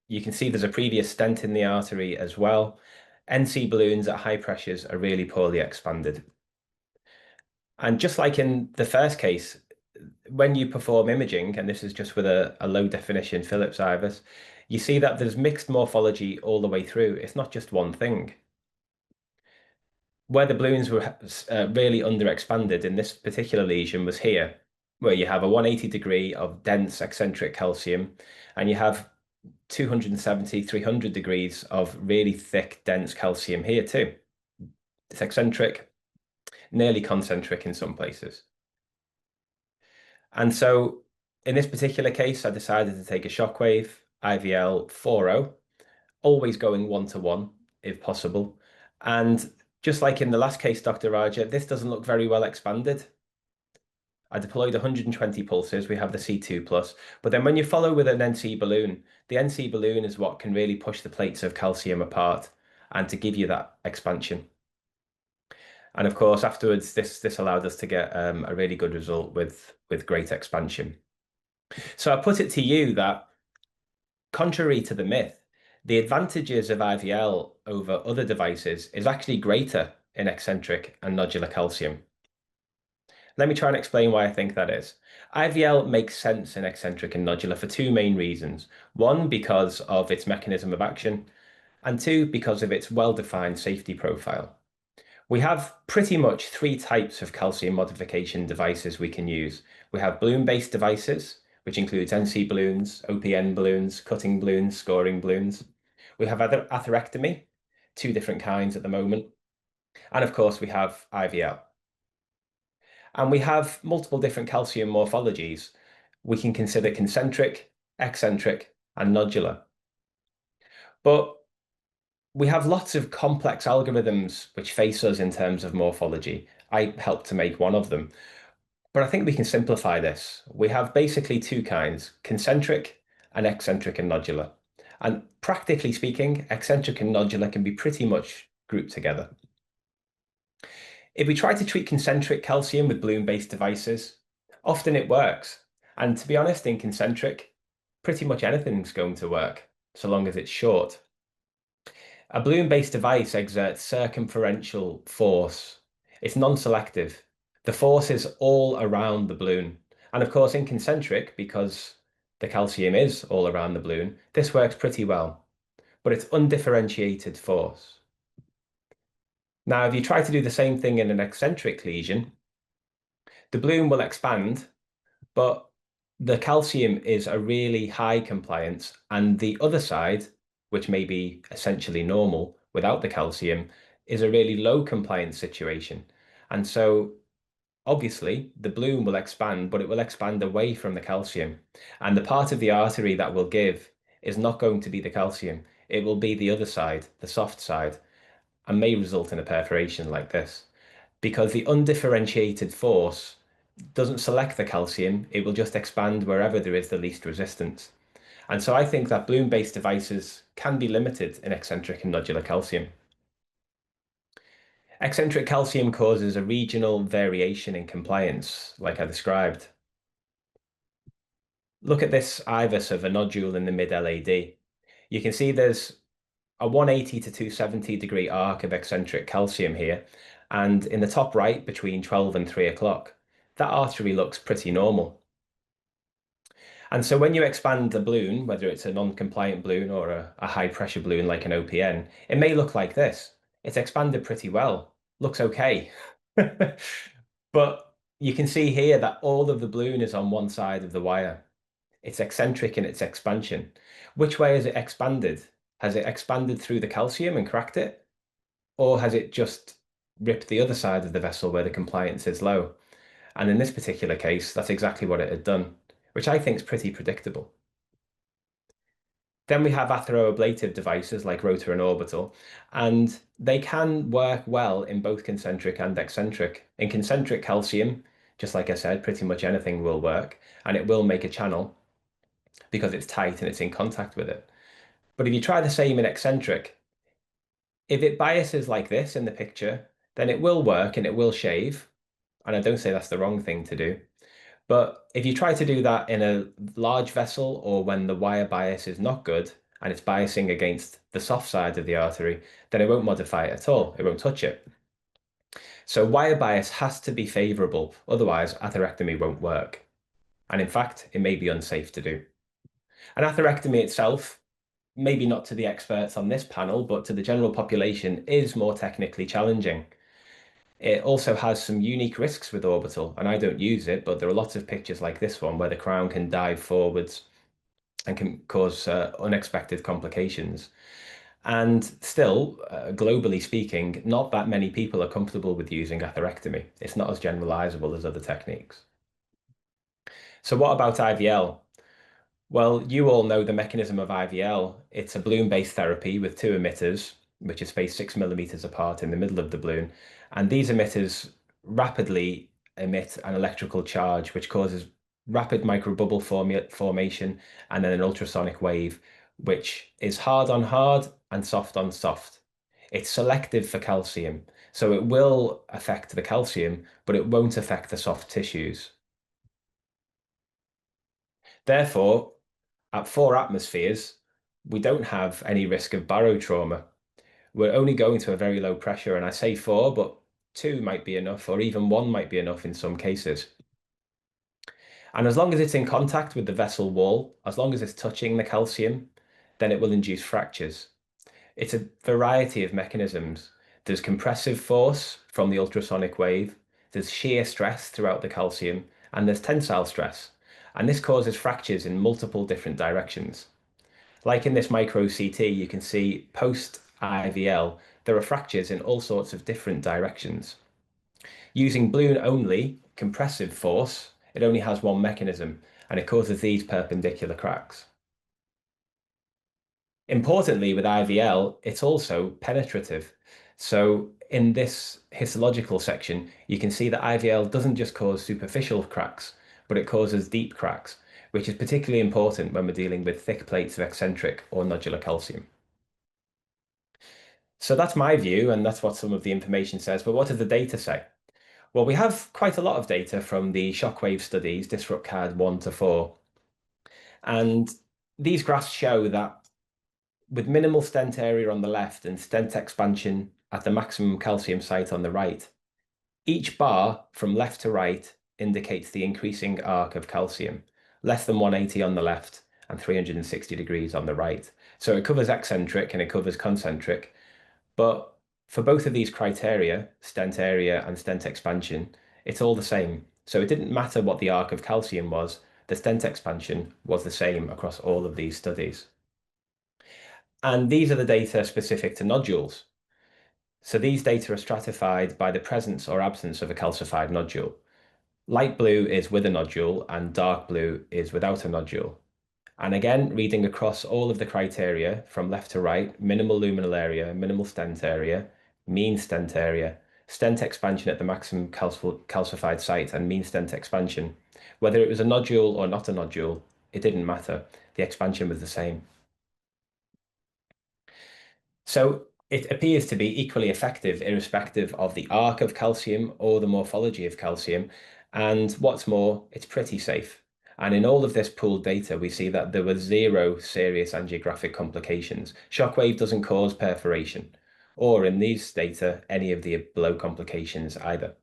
you can see there's a previous stent in the artery as well. NC balloons at high pressures are really poorly expanded. And just like in the first case, when you perform imaging, and this is just with a low definition Phillips IVUS, you see that there's mixed morphology all the way through. It's not just one thing. Where the balloons were really underexpanded in this particular lesion was here, where you have a 180 degree of dense eccentric calcium, and you have 270, 300 degrees of really thick, dense calcium here too. It's eccentric, nearly concentric in some places. And so in this particular case, I decided to take a Shockwave IVL 4.0, always going 1-to-1 if possible. And just like in the last case, Dr. Raja, this doesn't look very well expanded. I deployed 120 pulses. We have the C2+. But then when you follow with an NC balloon, the NC balloon is what can really push the plates of calcium apart and to give you that expansion. And of course, afterwards, this allowed us to get a really good result with great expansion. So I put it to you that, contrary to the myth, the advantages of IVL over other devices is actually greater in eccentric and nodular calcium. Let me try and explain why I think that is. IVL makes sense in eccentric and nodular for two main reasons. One, because of its mechanism of action, and two, because of its well-defined safety profile. We have pretty much three types of calcium modification devices we can use. We have balloon-based devices, which includes NC balloons, OPN balloons, cutting balloons, scoring balloons. We have atherectomy, two different kinds at the moment. And of course, we have IVL. And we have multiple different calcium morphologies. We can consider concentric, eccentric, and nodular. But we have lots of complex algorithms which face us in terms of morphology. I helped to make one of them. But I think we can simplify this. We have basically two kinds, concentric and eccentric and nodular. And practically speaking, eccentric and nodular can be pretty much grouped together. If we try to treat concentric calcium with balloon-based devices, often it works. And to be honest, in concentric, pretty much anything's going to work, so long as it's short. A balloon-based device exerts circumferential force. It's non-selective. The force is all around the balloon. And of course, in concentric, because the calcium is all around the balloon, this works pretty well. But it's undifferentiated force. Now, if you try to do the same thing in an eccentric lesion, the balloon will expand, but the calcium is a really high compliance, and the other side, which may be essentially normal without the calcium, is a really low compliance situation. And so obviously the balloon will expand, but it will expand away from the calcium. And the part of the artery that will give is not going to be the calcium. It will be the other side, the soft side, and may result in a perforation like this. Because the undifferentiated force doesn't select the calcium, it will just expand wherever there is the least resistance. And so I think that balloon-based devices can be limited in eccentric and nodular calcium. Eccentric calcium causes a regional variation in compliance, like I described. Look at this IVUS of a nodule in the mid-LAD. You can see there's a 180 to 270 degree arc of eccentric calcium here, and in the top right, between 12 and 3 o'clock, that artery looks pretty normal. And so when you expand the balloon, whether it's a non-compliant balloon or a high-pressure balloon like an OPN, it may look like this. It's expanded pretty well, looks okay. But you can see here that all of the balloon is on one side of the wire. It's eccentric in its expansion. Which way has it expanded? Has it expanded through the calcium and cracked it? Or has it just ripped the other side of the vessel where the compliance is low? And in this particular case, that's exactly what it had done, which I think is pretty predictable. Then we have atheroablative devices like rotor and orbital, and they can work well in both concentric and eccentric. In concentric calcium, just like I said, pretty much anything will work, and it will make a channel because it's tight and it's in contact with it. But if you try the same in eccentric, if it biases like this in the picture, then it will work and it will shave. And I don't say that's the wrong thing to do. But if you try to do that in a large vessel or when the wire bias is not good and it's biasing against the soft side of the artery, then it won't modify it at all. It won't touch it. So wire bias has to be favorable. Otherwise, atherectomy won't work. And in fact, it may be unsafe to do. An atherectomy itself, maybe not to the experts on this panel, but to the general population, is more technically challenging. It also has some unique risks with orbital, and I don't use it, but there are lots of pictures like this one where the crown can dive forwards and can cause unexpected complications. And still, globally speaking, not that many people are comfortable with using atherectomy. It's not as generalizable as other techniques. So what about IVL? Well, you all know the mechanism of IVL. It's a balloon-based therapy with two emitters, which is spaced 6 millimeters apart in the middle of the balloon. And these emitters rapidly emit an electrical charge, which causes rapid microbubble formation and then an ultrasonic wave, which is hard on hard and soft on soft. It's selective for calcium, so it will affect the calcium, but it won't affect the soft tissues. Therefore, at 4 atmospheres, we don't have any risk of barotrauma. We're only going to a very low pressure, and I say 4, but 2 might be enough, or even 1 might be enough in some cases. And as long as it's in contact with the vessel wall, as long as it's touching the calcium, then it will induce fractures. It's a variety of mechanisms. There's compressive force from the ultrasonic wave, there's shear stress throughout the calcium, and there's tensile stress. And this causes fractures in multiple different directions. Like in this micro CT, you can see post-IVL, there are fractures in all sorts of different directions. Using balloon only, compressive force, it only has one mechanism, and it causes these perpendicular cracks. Importantly, with IVL, it's also penetrative. So in this histological section, you can see that IVL doesn't just cause superficial cracks, but it causes deep cracks, which is particularly important when we're dealing with thick plates of eccentric or nodular calcium. So that's my view, and that's what some of the information says. But what does the data say? Well, we have quite a lot of data from the shockwave studies, Disrupt CAD 1 to 4. And these graphs show that with minimal stent area on the left and stent expansion at the maximum calcium site on the right, each bar from left to right indicates the increasing arc of calcium, less than 180 on the left and 360 degrees on the right. So it covers eccentric and it covers concentric. But for both of these criteria, stent area and stent expansion, it's all the same. So it didn't matter what the arc of calcium was, the stent expansion was the same across all of these studies. And these are the data specific to nodules. So these data are stratified by the presence or absence of a calcified nodule. Light blue is with a nodule and dark blue is without a nodule. And again, reading across all of the criteria from left to right, minimal luminal area, minimal stent area, mean stent area, stent expansion at the maximum calcified site, and mean stent expansion. Whether it was a nodule or not a nodule, it didn't matter. The expansion was the same. So it appears to be equally effective irrespective of the arc of calcium or the morphology of calcium. And what's more, it's pretty safe. And in all of this pooled data, we see that there were 0 serious angiographic complications. Shockwave doesn't cause perforation, or in these data, any of the below complications either.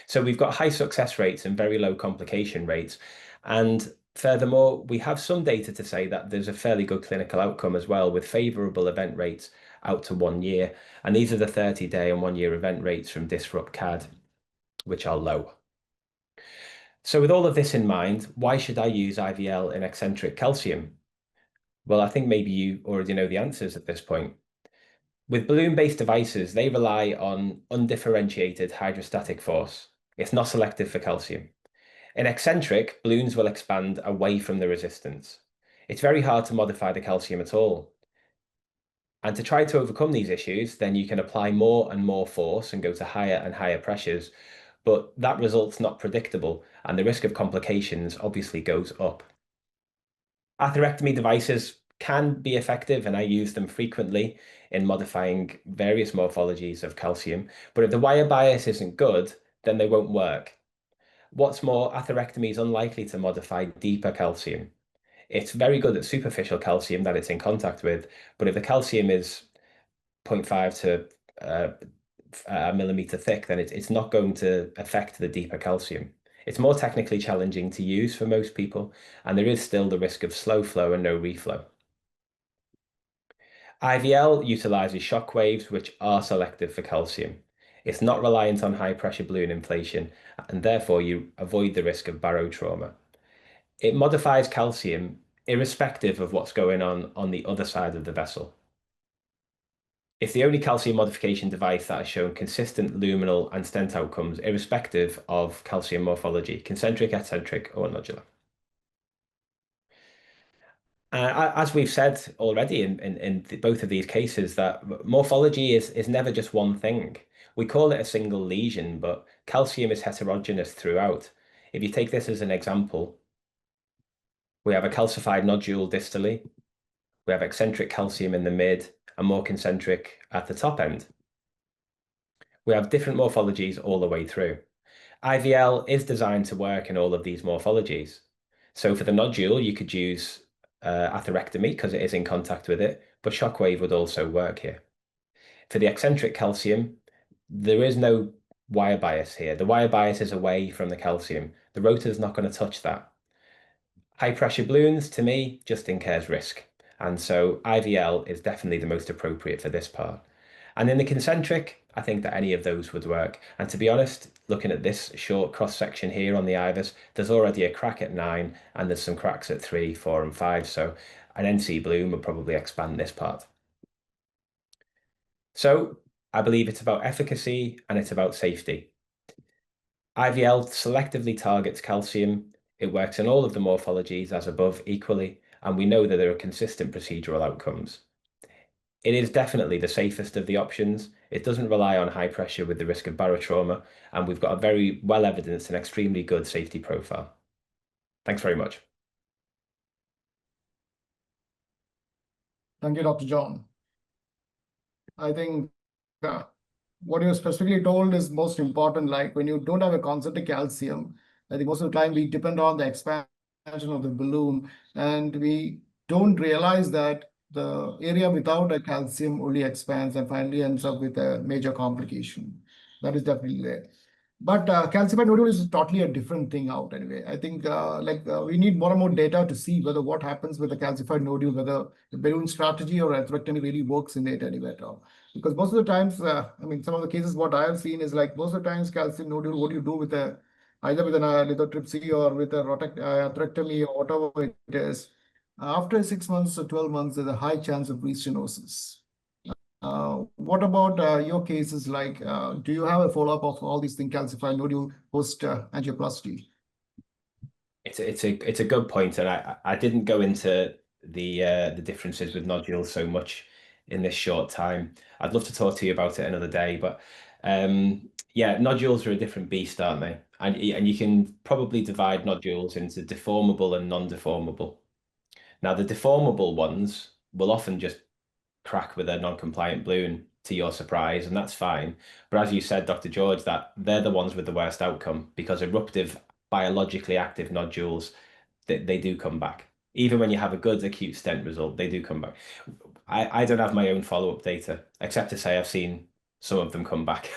So we've got high success rates and very low complication rates. And furthermore, we have some data to say that there's a fairly good clinical outcome as well, with favorable event rates out to 1 year. And these are the 30-day and 1-year event rates from Disrupt CAD, which are low. So with all of this in mind, why should I use IVL in eccentric calcium? Well, I think maybe you already know the answers at this point. With balloon-based devices, they rely on undifferentiated hydrostatic force. It's not selective for calcium. In eccentric, balloons will expand away from the resistance. It's very hard to modify the calcium at all. And to try to overcome these issues, then you can apply more and more force and go to higher and higher pressures, but that result's not predictable, and the risk of complications obviously goes up. Atherectomy devices can be effective, and I use them frequently in modifying various morphologies of calcium, but if the wire bias isn't good, then they won't work. What's more, atherectomy is unlikely to modify deeper calcium. It's very good at superficial calcium that it's in contact with, but if the calcium is 0.5 to a millimeter thick, then it's not going to affect the deeper calcium. It's more technically challenging to use for most people, and there is still the risk of slow flow and no reflow. IVL utilizes shock waves, which are selective for calcium. It's not reliant on high pressure balloon inflation, and therefore you avoid the risk of barotrauma. It modifies calcium irrespective of what's going on the other side of the vessel. It's the only calcium modification device that has shown consistent luminal and stent outcomes irrespective of calcium morphology, concentric, eccentric, or nodular. As we've said already in both of these cases, that morphology is never just one thing. We call it a single lesion, but calcium is heterogeneous throughout. If you take this as an example, we have a calcified nodule distally, we have eccentric calcium in the mid, and more concentric at the top end. We have different morphologies all the way through. IVL is designed to work in all of these morphologies. So for the nodule, you could use atherectomy because it is in contact with it, but shockwave would also work here. For the eccentric calcium, there is no wire bias here. The wire bias is away from the calcium. The rotor is not going to touch that. High pressure balloons, to me, just incurs risk. And so IVL is definitely the most appropriate for this part. And in the concentric, I think that any of those would work. And to be honest, looking at this short cross section here on the IVUS, there's already a crack at 9 and there's some cracks at 3, 4, and 5. So an NC balloon would probably expand this part. So I believe it's about efficacy and it's about safety. IVL selectively targets calcium. It works in all of the morphologies as above equally, and we know that there are consistent procedural outcomes. It is definitely the safest of the options. It doesn't rely on high pressure with the risk of barotrauma, and we've got a very well evidenced and extremely good safety profile. Thanks very much. Thank you, Dr. John. I think what you specifically told is most important. Like when you don't have a concentric calcium, I think most of the time we depend on the expansion of the balloon, and we don't realize that the area without a calcium only expands and finally ends up with a major complication. That is definitely there. But calcified nodule is totally a different thing out anyway. I think we need more and more data to see whether what happens with the calcified nodule, whether the balloon strategy or atherectomy really works in it anyway at all. Because most of the times, I mean, some of the cases what I have seen is like most of the times calcium nodule, what do you do with either with an lithotripsy or with a atherectomy or whatever it is, after 6 months or 12 months, there's a high chance of restenosis. What about your cases? Like, do you have a follow-up of all these things, calcified nodule post angioplasty? It's a good point, and I didn't go into the differences with nodules so much in this short time. I'd love to talk to you about it another day, but yeah, nodules are a different beast, aren't they? And you can probably divide nodules into deformable and non-deformable. Now, the deformable ones will often just crack with a non-compliant balloon to your surprise, and that's fine. But as you said, Dr. George, that they're the ones with the worst outcome, because eruptive, biologically active nodules, they do come back. Even when you have a good acute stent result, they do come back. I don't have my own follow-up data, except to say I've seen some of them come back.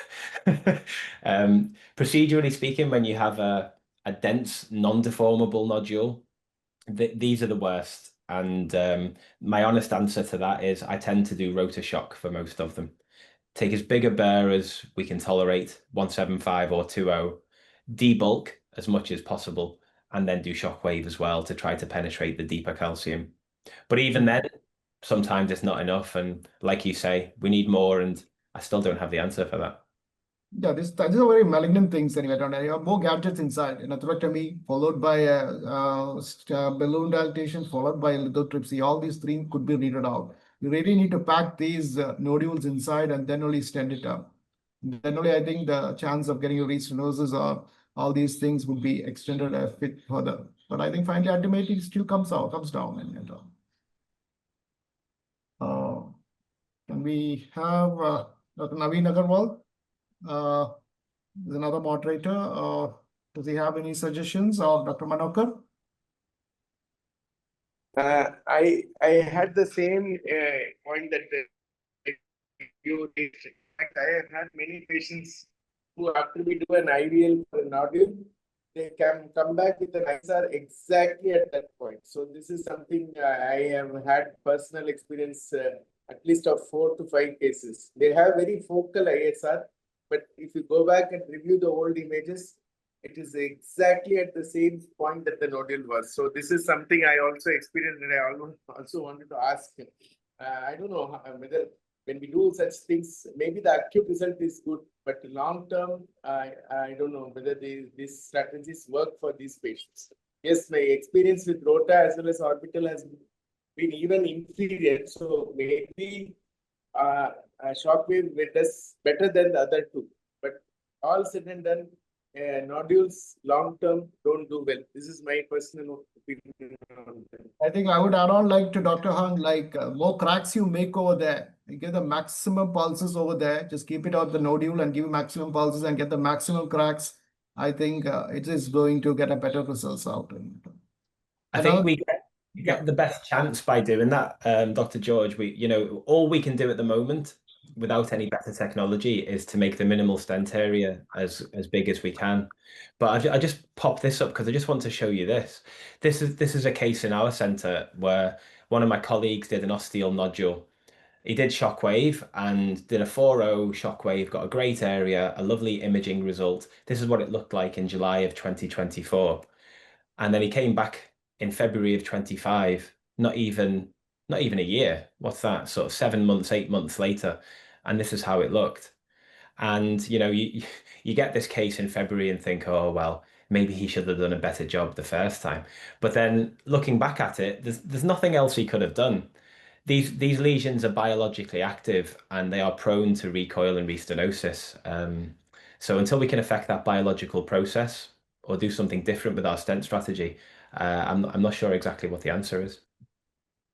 Procedurally speaking, when you have a dense, non-deformable nodule, these are the worst. And my honest answer to that is I tend to do rotor shock for most of them. Take as big a bear as we can tolerate, 175 or 20, debulk as much as possible, and then do shockwave as well to try to penetrate the deeper calcium. But even then, sometimes it's not enough. And like you say, we need more, and I still don't have the answer for that. Yeah, these are very malignant things anyway. You have more gadgets inside. An atherectomy followed by balloon dilatation, followed by lithotripsy. All these three could be readed out. You really need to pack these nodules inside and then only stent it up. Then only I think the chance of getting a restenosis or all these things would be extended a bit further. But I think finally ultimately it still comes down and can we have Dr. Naveen Agarwal? There's another moderator. Does he have any suggestions, or Dr. Manokar? I had the same point that you did. In fact, I have had many patients who, after we do an IVL for a nodule, they can come back with an ISR exactly at that point. So this is something I have had personal experience, at least of 4 to 5 cases. They have very focal ISR, but if you go back and review the old images, it is exactly at the same point that the nodule was. So this is something I also experienced, and I also wanted to ask. I don't know whether when we do such things, maybe the acute result is good, but long term, I don't know whether these strategies work for these patients. Yes, my experience with rota as well as orbital has been even inferior. So maybe shockwave does better than the other two. But all said and done, nodules long term don't do well. This is my personal opinion on that. I think I would add on like to Dr. Hung, like more cracks you make over there, you get the maximum pulses over there. Just keep it out the nodule and give maximum pulses and get the maximum cracks. I think it is going to get a better results out. I think we get the best chance by doing that, Dr. George. All we can do at the moment, without any better technology, is to make the minimal stent area as big as we can. But I just popped this up because I just want to show you this. This is a case in our center where one of my colleagues did an osteal nodule. He did shockwave and did a 4.0 shockwave, got a great area, a lovely imaging result. This is what it looked like in July of 2024. And then he came back in February of 25, not even a year. What's that? Sort of 7 months, 8 months later. And this is how it looked. And, you get this case in February and think, oh, well, maybe he should have done a better job the first time. But then looking back at it, there's nothing else he could have done. These lesions are biologically active and they are prone to recoil and restenosis. So until we can affect that biological process or do something different with our stent strategy, I'm not sure exactly what the answer is.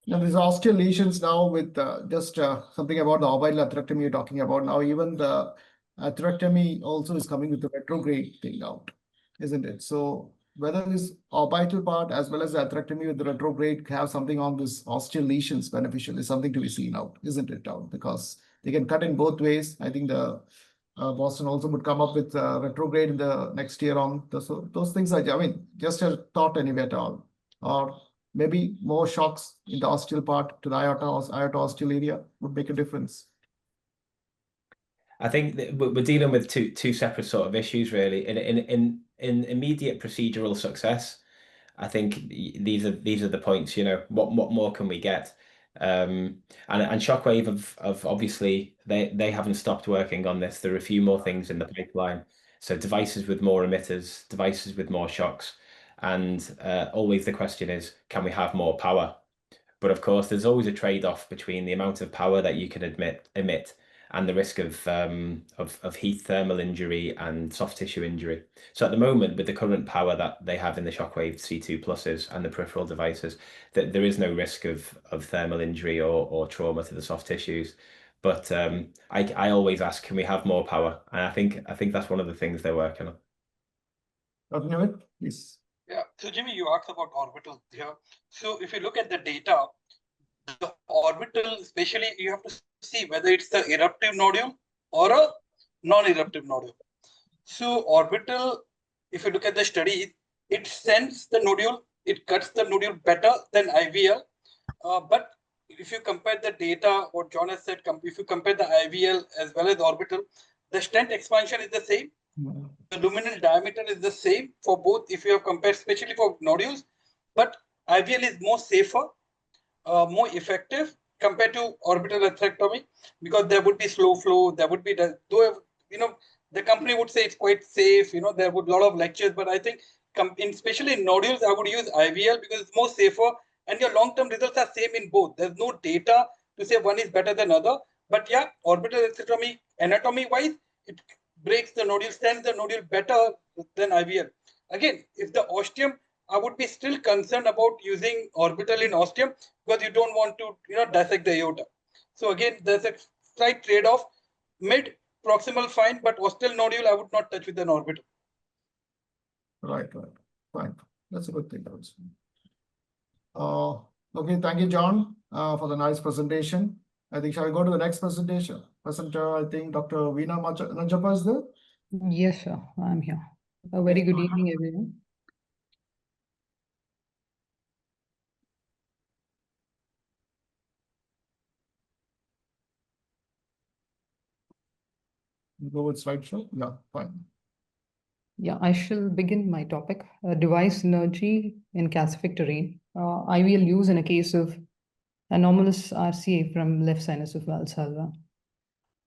Now, there's osteal lesions now with just something about the orbital atherectomy you're talking about. Now, even the atherectomy also is coming with the retrograde thing out, isn't it? So whether this orbital part as well as the atherectomy with the retrograde have something on this osteal lesions beneficial is something to be seen out, isn't it, out? Because they can cut in both ways. I think the Boston also would come up with retrograde in the next year on. So those things are, I mean, just a thought anyway at all. Or maybe more shocks in the osteal part to the aorta osteal area would make a difference. I think that we're dealing with two separate sort of issues, really. In immediate procedural success, I think these are the points. You know, what more can we get? And Shockwave have obviously they haven't stopped working on this. There are a few more things in the pipeline. So devices with more emitters, devices with more shocks, and always the question is, can we have more power? But of course, there's always a trade-off between the amount of power that you can emit and the risk of heat thermal injury and soft tissue injury. So at the moment, with the current power that they have in the Shockwave C2 pluses and the peripheral devices, that there is no risk of thermal injury or trauma to the soft tissues. But I always ask, can we have more power? And I think that's one of the things they're working on. Dr. Newman, please. Yeah, so Jimmy, you asked about orbital here. So if you look at the data, the orbital, especially, you have to see whether it's the eruptive nodule or a non-eruptive nodule. So orbital, if you look at the study, it sends the nodule, it cuts the nodule better than IVL. But if you compare the data, what John has said, if you compare the IVL as well as orbital, the stent expansion is the same. The luminal diameter is the same for both if you have compared, especially for nodules. But IVL is more safer, more effective compared to orbital atherectomy, because there would be slow flow, there would be the, though, you know, the company would say it's quite safe, you know, there would a lot of lectures, but I think especially in nodules, I would use IVL because it's more safer and your long-term results are same in both. There's no data to say one is better than other, but yeah, orbital atherectomy, anatomy-wise, it breaks the nodule, stands the nodule better than IVL. Again, if the ostium, I would be still concerned about using orbital in ostium because you don't want to, you know, dissect the aorta. So again, there's a slight trade-off. Mid proximal fine, but ostial nodule I would not touch with an orbital. Right, fine. That's a good thing also. Okay, thank you, John, for the nice presentation. I think shall we go to the next presentation? Presenter, I think Dr. Veena Najapa is there. Yes, sir. I'm here. A very good evening, everyone. Go with slideshow. Yeah, fine. Yeah, I shall begin my topic, device synergy in calcific terrain. IVL use in a case of anomalous RCA from left sinus of Valsalva.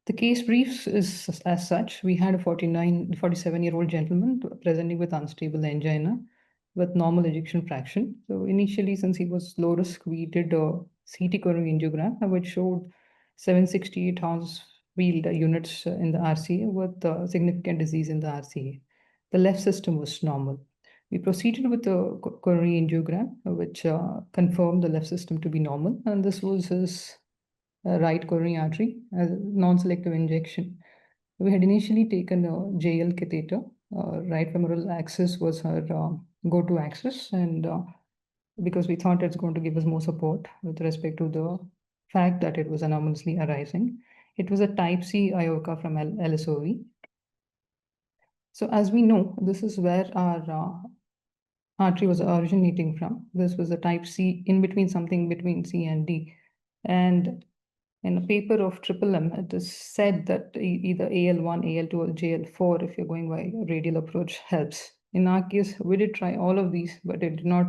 The case brief is as such. We had a 47-year-old gentleman presenting with unstable angina with normal ejection fraction. So initially, since he was low risk, we did a CT coronary angiogram, which showed 768 Hounsfield units in the RCA with significant disease in the RCA. The left system was normal. We proceeded with the coronary angiogram, which confirmed the left system to be normal, and this was his right coronary artery as non-selective injection. We had initially taken a JL catheter. Right femoral axis was her go-to axis, and because we thought it's going to give us more support with respect to the fact that it was anomalously arising. It was a type C IOCA from LSOV. So as we know, this is where our artery was originating from. This was a type C, in between something between C and D. And in a paper of M, it is said that either AL1, AL2, or JL4, if you're going by radial approach, helps. In our case, we did try all of these, but it did not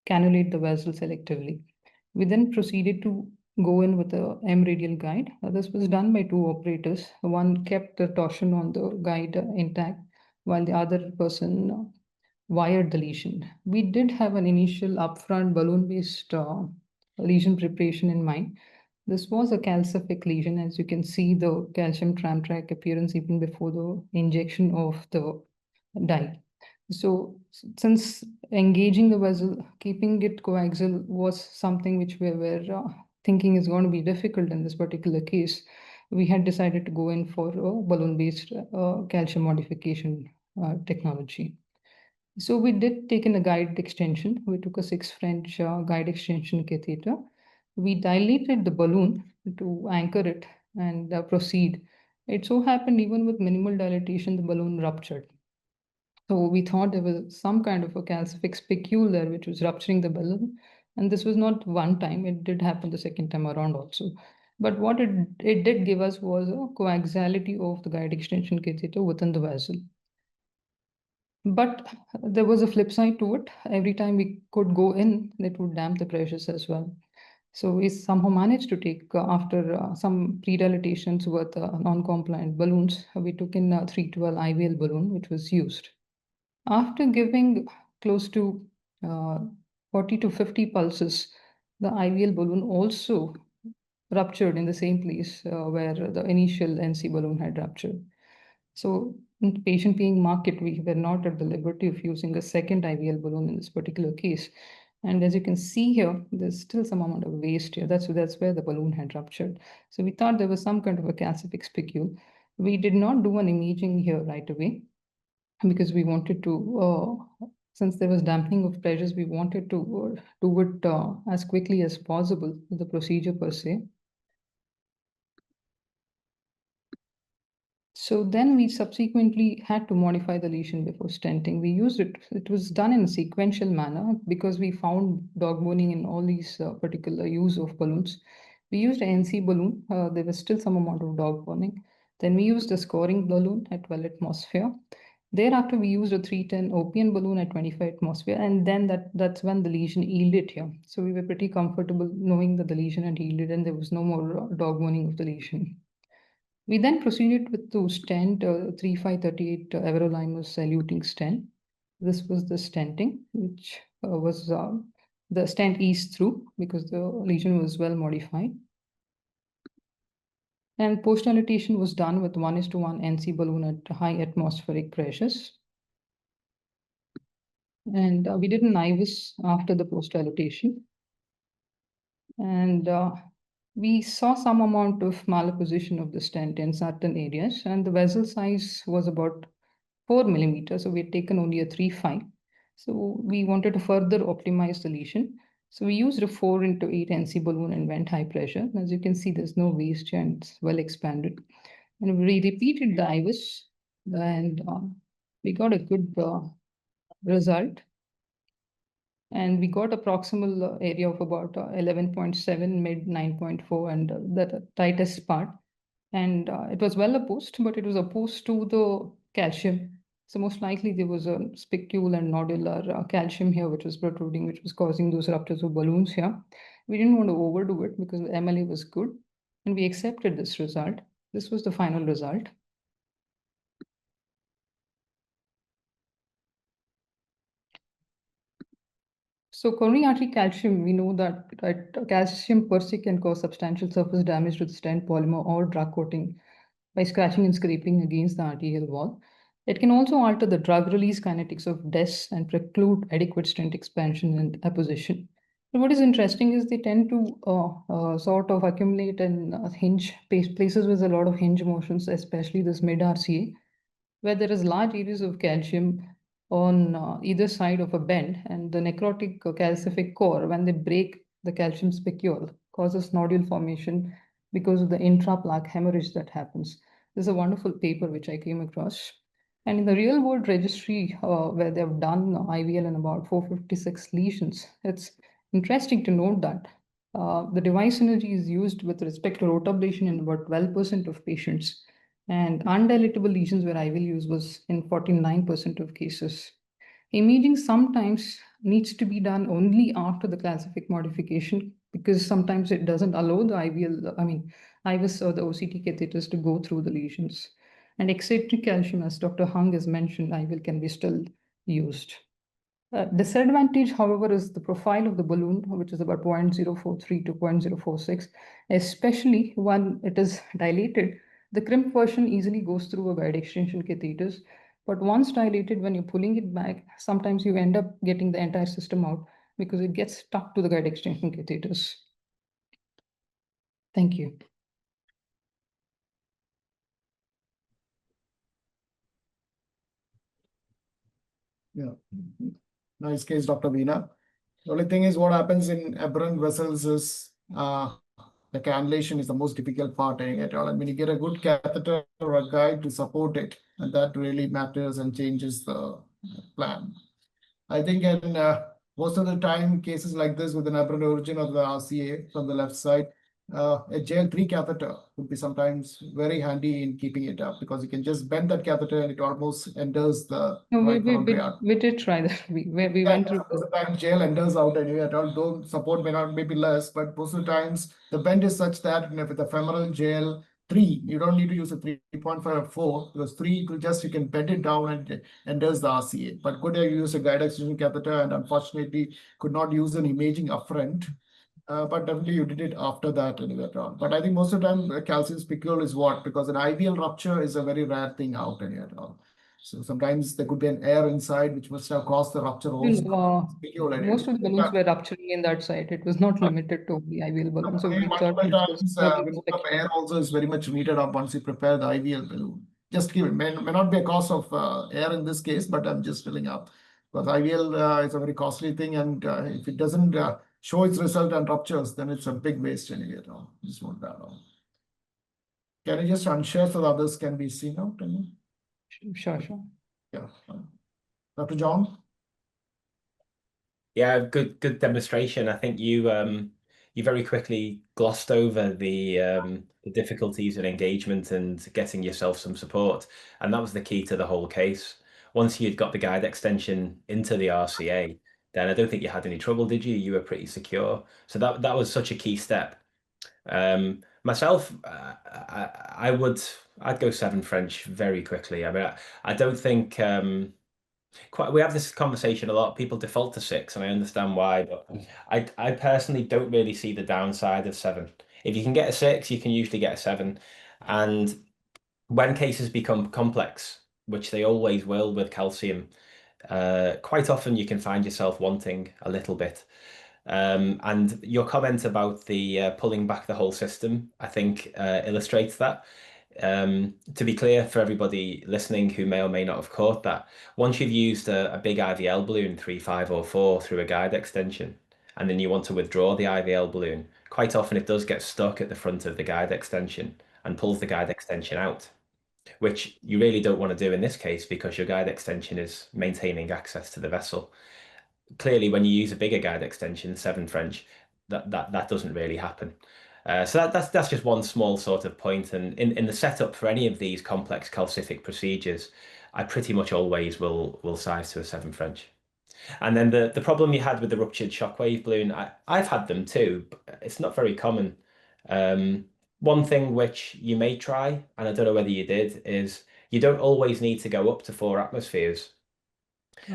cannulate the vessel selectively. We then proceeded to go in with a M radial guide. This was done by two operators. One kept the torsion on the guide intact, while the other person wired the lesion. We did have an initial upfront balloon-based lesion preparation in mind. This was a calcific lesion. As you can see, the calcium tram track appearance even before the injection of the dye. So since engaging the vessel, keeping it coaxial was something which we were thinking is going to be difficult in this particular case, we had decided to go in for a balloon-based calcium modification technology. So we did take in a guide extension. We took a 6 French guide extension catheter. We dilated the balloon to anchor it and proceed. It so happened even with minimal dilatation, the balloon ruptured. So we thought there was some kind of a calcific spicule there which was rupturing the balloon. And this was not one time, it did happen the second time around also. But what it did give us was a coaxiality of the guide extension catheter within the vessel. But there was a flip side to it. Every time we could go in, it would damp the pressures as well. So we somehow managed to take, after some pre-dilatations with non-compliant balloons, we took in a 312 IVL balloon, which was used. After giving close to 40 to 50 pulses, the IVL balloon also ruptured in the same place where the initial NC balloon had ruptured. So in the patient being market, we were not at the liberty of using a second IVL balloon in this particular case. And as you can see here, there's still some amount of waste here. That's where the balloon had ruptured. So we thought there was some kind of a calcific spicule. We did not do an imaging here right away because we wanted to, since there was dampening of pressures, we wanted to do it as quickly as possible, the procedure per se. So then we subsequently had to modify the lesion before stenting. We used it, it was done in a sequential manner because we found dog boning in all these particular use of balloons. We used an NC balloon, there was still some amount of dog boning. Then we used a scoring balloon at 12 atmosphere. Thereafter, we used a 310 OPN balloon at 25 atmosphere, and then that's when the lesion yielded here. So we were pretty comfortable knowing that the lesion had yielded and there was no more dog boning of the lesion. We then proceeded with to stent 3538 everolimus eluting stent. This was the stenting, which was the stent eased through because the lesion was well modified. And post-dilatation was done with 1:1 NC balloon at high atmospheric pressures. And we did an IVUS after the post-dilatation. And we saw some amount of malposition of the stent in certain areas, and the vessel size was about 4 millimeters. So we had taken only a 3.5. So we wanted to further optimize the lesion. So we used a 4x8 NC balloon and went high pressure. As you can see, there's no waste here and it's well expanded. And we repeated the IVUS and we got a good result. And we got a proximal area of about 11.7, mid 9.4, and the tightest part. And it was well opposed, but it was opposed to the calcium. So most likely there was a spicule and nodular calcium here, which was protruding, which was causing those ruptures of balloons here. We didn't want to overdo it because the MLA was good, and we accepted this result. This was the final result. So coronary artery calcium, we know that calcium per se can cause substantial surface damage to the stent polymer or drug coating by scratching and scraping against the arterial wall. It can also alter the drug release kinetics of DES and preclude adequate stent expansion and apposition. But what is interesting is they tend to sort of accumulate in hinge places with a lot of hinge motions, especially this mid RCA, where there is large areas of calcium on either side of a bend, and the necrotic calcific core, when they break the calcium spicule, causes nodule formation because of the intraplaque hemorrhage that happens. This is a wonderful paper which I came across. And in the real world registry, where they've done IVL in about 456 lesions, it's interesting to note that the device energy is used with respect to rotablation in about 12% of patients. And undilatable lesions where IVL use was in 49% of cases. Imaging sometimes needs to be done only after the calcific modification because sometimes it doesn't allow the IVUS or the OCT catheters to go through the lesions. And eccentric calcium, as Dr. Hung has mentioned, IVL can be still used. Disadvantage, however, is the profile of the balloon, which is about 0.043 to 0.046, especially when it is dilated. The crimp version easily goes through a guide extension catheters, But once dilated, when you're pulling it back, sometimes you end up getting the entire system out because it gets stuck to the guide extension catheters. Thank you. Yeah, nice case, Dr. Veena. The only thing is what happens in aberrant vessels is the cannulation is the most difficult part at all. And when you get a good catheter or a guide to support it, and that really matters and changes the plan. I think in most of the time, cases like this with an aberrant origin of the RCA from the left side, a JL3 catheter would be sometimes very handy in keeping it up because you can just bend that catheter and it almost enters the No, right coronary artery. we did try that. We went through. Most of the time, jail enters out anyway at all. Though support may be less, but most of the times the bend is such that with the femoral jail 3, you don't need to use a 3.5 or 4 because 3 will just you can bend it down and it enters the RCA. But could I use a guide extension catheter and unfortunately could not use an imaging upfront. But definitely you did it after that anyway at all. But I think most of the time calcium spicule is what? Because an IVL rupture is a very rare thing out anyway at all. So sometimes there could be an air inside which must have caused the rupture also. Most of the balloons were rupturing in that site. It was not limited to the IVL balloon. So we thought it was volume of air also is very much needed up once you prepare the IVL balloon. Just give it. May not be a cause of air in this case, but I'm just filling up. Because IVL is a very costly thing, and if it doesn't show its result and ruptures, then it's a big waste anyway at all. Just want that all. Can you just unshare so the others can be seen out? Sure. Yeah. Dr. John? Yeah, good demonstration. I think you very quickly glossed over the difficulties in engagement and getting yourself some support, and that was the key to the whole case. Once you'd got the guide extension into the RCA, then I don't think you had any trouble, did you? You were pretty secure. So that was such a key step. Myself, I'd go 7 French very quickly. I mean, I don't think we have this conversation a lot. People default to 6, and I understand why, but I personally don't really see the downside of 7. If you can get a 6, you can usually get a 7. And when cases become complex, which they always will with calcium, quite often you can find yourself wanting a little bit. And your comment about the pulling back the whole system, I think, illustrates that. To be clear for everybody listening who may or may not have caught that, once you've used a big IVL balloon, 3, 5, or 4 through a guide extension, and then you want to withdraw the IVL balloon, quite often it does get stuck at the front of the guide extension and pulls the guide extension out, which you really don't want to do in this case because your guide extension is maintaining access to the vessel. Clearly, when you use a bigger guide extension, 7 French, that doesn't really happen. So that's just one small sort of point. And in the setup for any of these complex calcific procedures, I pretty much always will size to a 7 French. And then the problem you had with the ruptured shockwave balloon, I've had them too, but it's not very common. One thing which you may try, and I don't know whether you did, is you don't always need to go up to 4 atmospheres.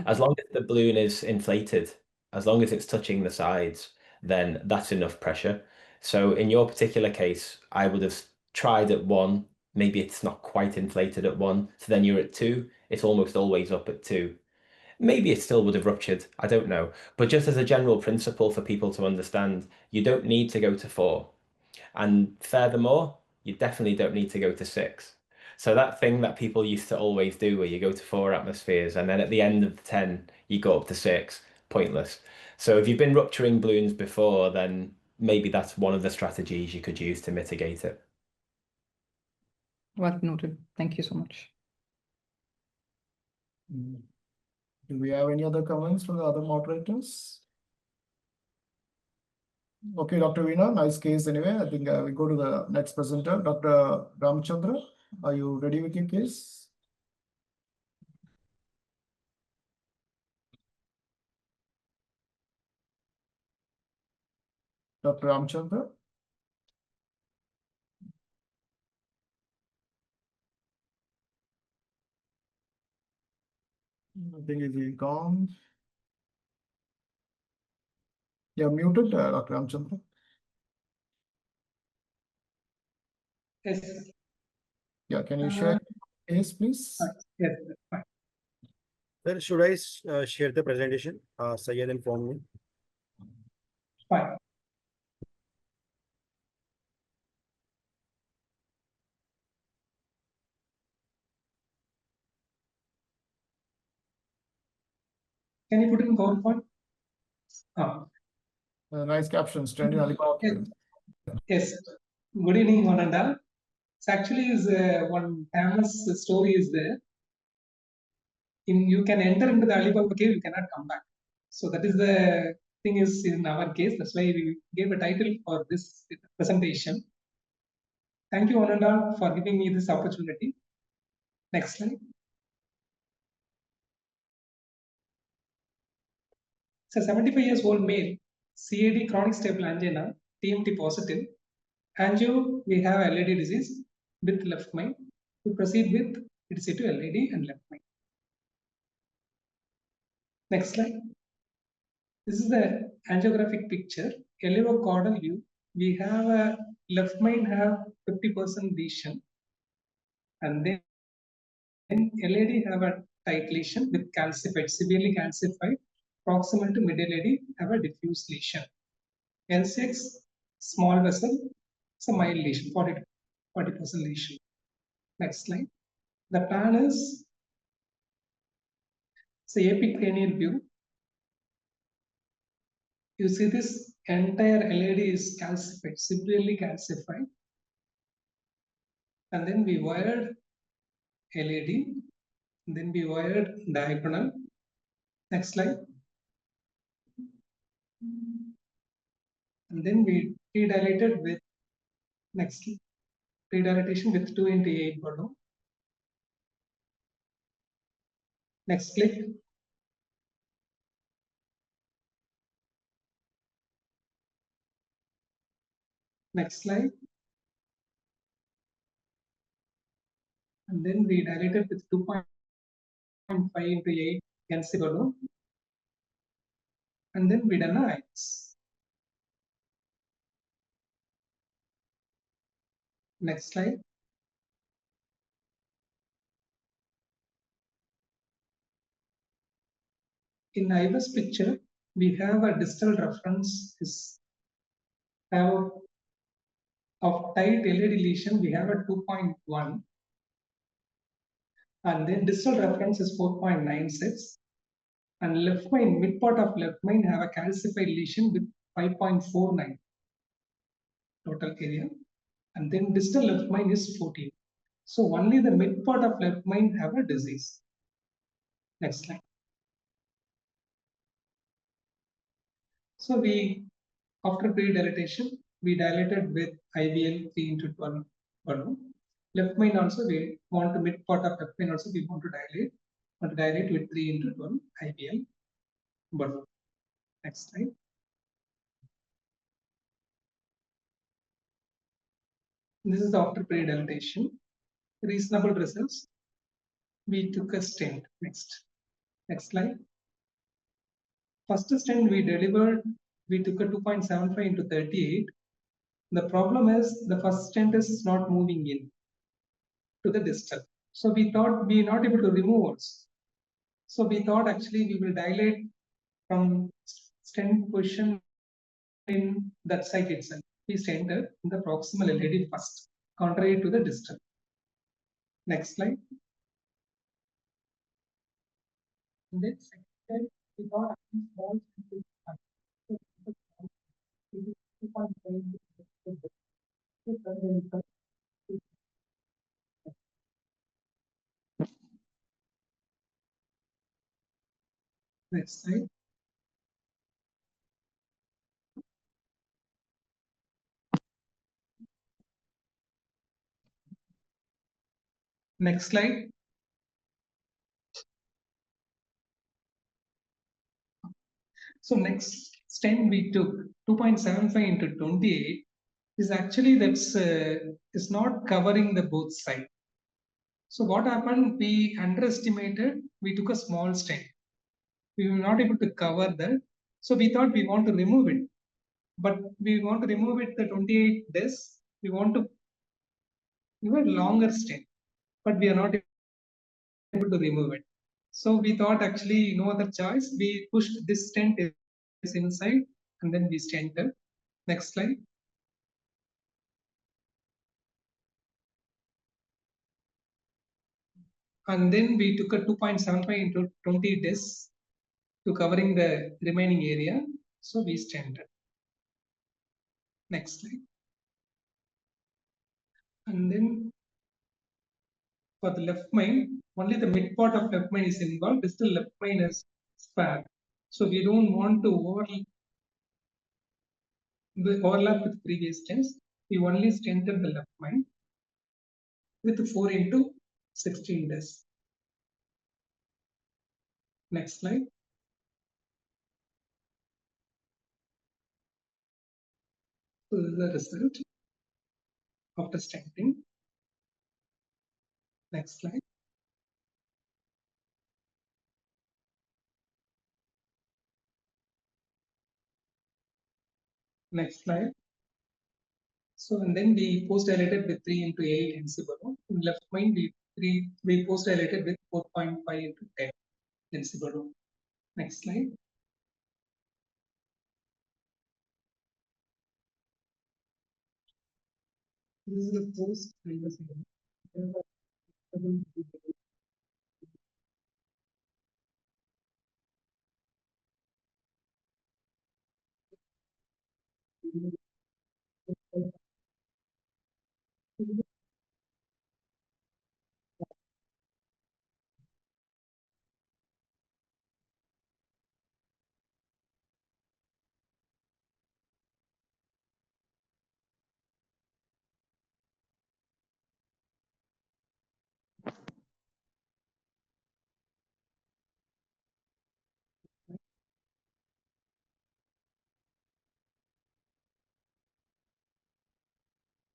As long as the balloon is inflated, as long as it's touching the sides, then that's enough pressure. So in your particular case, I would have tried at 1. Maybe it's not quite inflated at 1. So then you're at 2. It's almost always up at 2. Maybe it still would have ruptured. I don't know. But just as a general principle for people to understand, you don't need to go to 4. And furthermore, you definitely don't need to go to 6. So that thing that people used to always do where you go to 4 atmospheres and then at the end of the 10, you go up to 6, pointless. So if you've been rupturing balloons before, then maybe that's one of the strategies you could use to mitigate it. Well noted. Thank you so much. Do we have any other comments from the other moderators? Okay, Dr. Veena, nice case anyway. I think we go to the next presenter, Dr. Ramchandra. Are you ready with your case? Dr. Ramchandra? I think he's gone. You're muted, Dr. Ramchandra. Yes. Yeah, can you share your case, please? Yes, fine. Sir, should I share the presentation? Sayed informed me. Fine. Can you put it in PowerPoint? Nice captions, trending Alibaba. Yes. Yes. Good evening, one and all. It's actually is one famous story is there. You can enter into the Alibaba cave, you cannot come back. So that is the thing is in our case. That's why we gave a title for this presentation. Thank you, one and all, for giving me this opportunity. Next slide. So 75 years old male, CAD chronic stable angina, TMT positive. Angio, we have LED disease with left main. To proceed with, it's to LED and left main. Next slide. This is the angiographic picture. Caudal view. We have a left main have 50% lesion, and then LED have a tight lesion with calcified, severely calcified. Proximal to mid LED have a diffuse lesion. L6 small vessel, it's a mild lesion, 40% lesion. Next slide. The plan is it's a epicranial view. You see this entire LED is calcified, severely calcified. And then we wired LED, then we wired diagonal. Next slide. And then we pre-dilated with, next, pre-dilatation with 2x8 balloon. Next click. Next slide. And then we dilated with 2.5 into 8 NC balloon. And then we done a IS. Next slide. In IBIS picture, we have a distal reference is have of tight LED lesion, we have a 2.1. And then distal reference is 4.96. And left main, mid part of left main have a calcified lesion with 5.49 total area. And then distal left main is 14. So only the mid part of left main have a disease. Next slide. So we, after pre-dilatation, we dilated with IVL 3 into 12 balloon. Left main also we want to mid part of left main also we want to dilate with 3 into 12 IVL balloon. Next slide. This is after pre-dilatation. Reasonable results. We took a stent. Next slide. First stent we delivered, we took a 2.75 into 38. The problem is the first stent is not moving in to the distal. So we thought we are not able to remove also. So we thought actually we will dilate from stent position in that site itself. We stented in the proximal LED first, contrary to the distal. Next slide. And then second, we thought small next slide. Next slide. So next stent we took 2.75 into 28 is actually that's is not covering the both side. So what happened? We underestimated. We took a small stent. We were not able to cover that. So we thought we want to remove it, but we want to remove it the 28 this. We want to give a longer stent, but we are not able to remove it. So we thought actually no other choice. We pushed this stent is inside and then we stented. Next slide. And then we took a 2.75 into 20 discs to covering the remaining area. So we stented. Next slide. And then for the left main, only the mid part of left main is involved. Distal left main is spared. So we don't want to overlap with previous stents. We only stented the left main with 4 into 16 discs. Next slide. So this is the result after stenting. Next slide. Next slide. So and then we post-dilated with 3 into 8 NC-balloon. In left main, we post-dilated with 4.5 into 10 NC-balloon. Next slide. This is the post.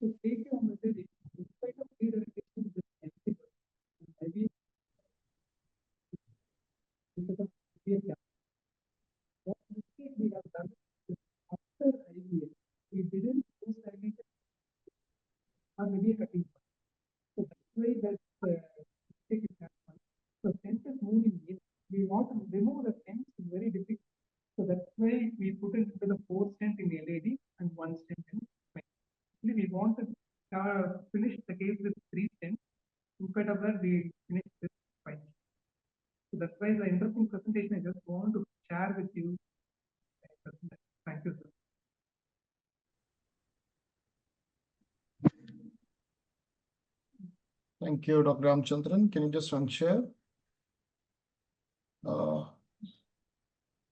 To take your message, in spite of redirection, this NC-balloon, maybe because of severe what mistake we have done is after IVF, we didn't post-dilate or maybe a cutting point. So that's why that mistake is happening. So stent is moving in. We want to remove the stent, it's very difficult. So that's why we put it into the 4 stent in LAD and 1 stent in spine. Actually, we want to finish the case with 3 stents. In spite of that, we finished with 5. So that's why the interesting presentation I just want to share with you. Thank you, sir. Thank you, Dr. Ramchandran. Can you just unshare?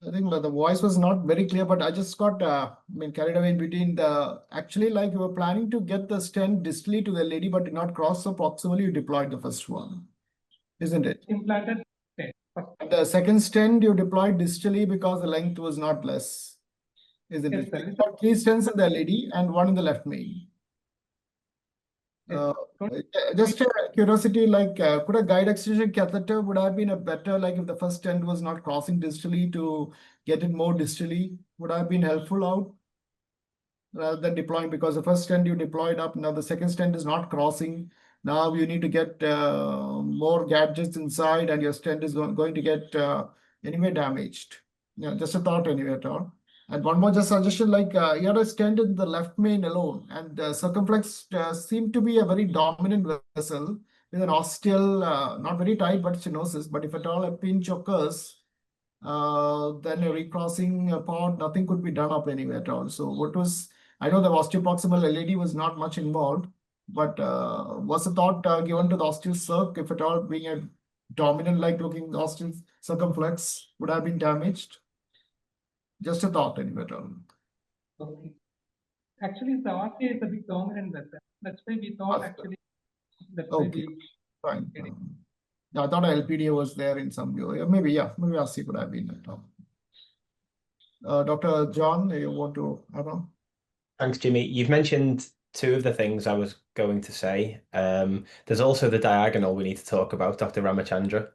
I think that the voice was not very clear, but I just got carried away in between the actually like you were planning to get the stent distally to the lady, but did not cross, so proximally you deployed the first one, isn't it? Implanted stent. The second stent you deployed distally because the length was not less, isn't Yes, it? sir. You got 3 stents in the lady and 1 in the left main. Yes. Just a curiosity, like could a guide extension catheter would have been a better, like if the first stent was not crossing distally to get it more distally, would have been helpful out rather than deploying, because the first stent you deployed up, now the second stent is not crossing. Now you need to get more gadgets inside and your stent is going to get anyway damaged. Yeah, just a thought anyway at all. And one more just suggestion, like you had a stent in the left main alone, and circumflex seemed to be a very dominant vessel with an ostial, not very tight, but stenosis. But if at all a pinch occurs, then a recrossing part, nothing could be done up anyway at all. So what was, I know the osteoproximal LAD was not much involved, but was a thought given to the ostial circ, if at all being a dominant like looking ostial circumflex would have been damaged? Just a thought anyway at all. Okay. Actually, the RTA is a big dominant vessel. That's why we thought actually. That's why Okay, we fine. Yeah, I thought LPDA was there in some view. Maybe RC could have been at all. Dr. John, you want to add on? Thanks, Jimmy. You've mentioned 2 of the things I was going to say. There's also the diagonal we need to talk about, Dr. Ramachandra.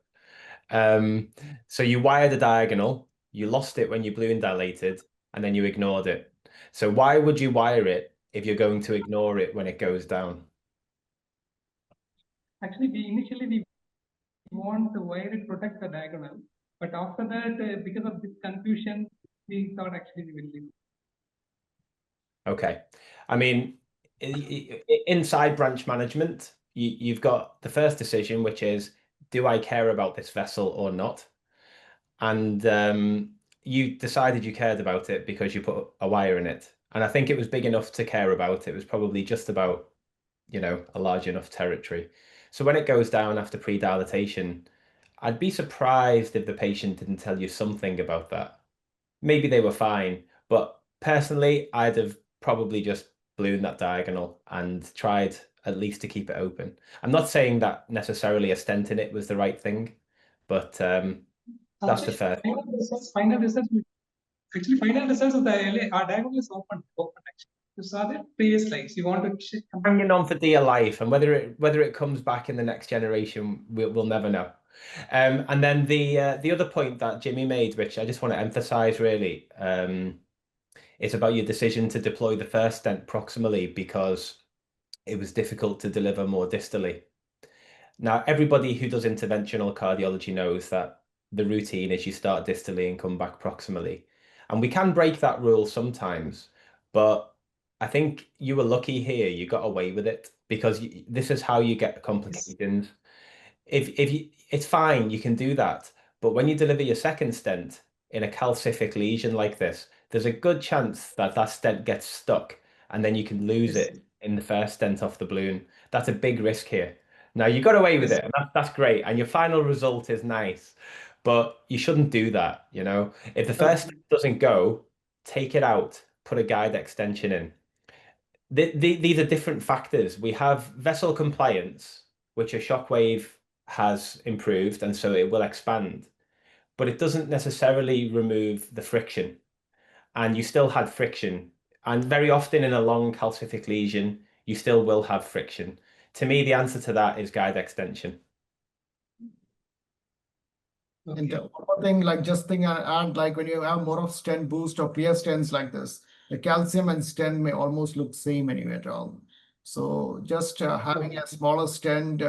So you wired the diagonal, you lost it when you balloon dilated, and then you ignored it. So why would you wire it if you're going to ignore it when it goes down? actually we initially we want to wire it protect the diagonal. But after that, because of this confusion, we thought actually we will leave. Okay. I mean, inside branch management, you've got the first decision, which is, do I care about this vessel or not? And you decided you cared about it because you put a wire in it. And I think it was big enough to care about. It was probably just about, you know, a large enough territory. So when it goes down after pre-dilatation, I'd be surprised if the patient didn't tell you something about that. Maybe they were fine, but personally, I'd have probably just blown that diagonal and tried at least to keep it open. I'm not saying that necessarily a stent in it was the right thing, but that's the first. Final results. Actually, final results of the LA, our diagonal is open actually. You saw the previous slides. You want to check. Hanging on for dear life, and whether it comes back in the next generation, we'll never know. And then the other point that Jimmy made, which I just want to emphasize really, is about your decision to deploy the first stent proximally because it was difficult to deliver more distally. Now, everybody who does interventional cardiology knows that the routine is you start distally and come back proximally. And we can break that rule sometimes, but I think you were lucky here. You got away with it because this is how you get complications. It's fine, you can do that. But when you deliver your second stent in a calcific lesion like this, there's a good chance that that stent gets stuck and then you can lose it in the first stent off the balloon. That's a big risk here. Now you got away with it, and that's great, and your final result is nice, but you shouldn't do that. You know, if the first doesn't go, take it out, put a guide extension in. These are different factors. We have vessel compliance, which a shockwave has improved, and so it will expand, but it doesn't necessarily remove the friction, and you still had friction, and very often in a long calcific lesion, you still will have friction. To me, the answer to that is guide extension. And one more thing, like just thing I add, like when you have more of stent boost or clear stents like this, the calcium and stent may almost look same anyway at all. So just having a smaller stent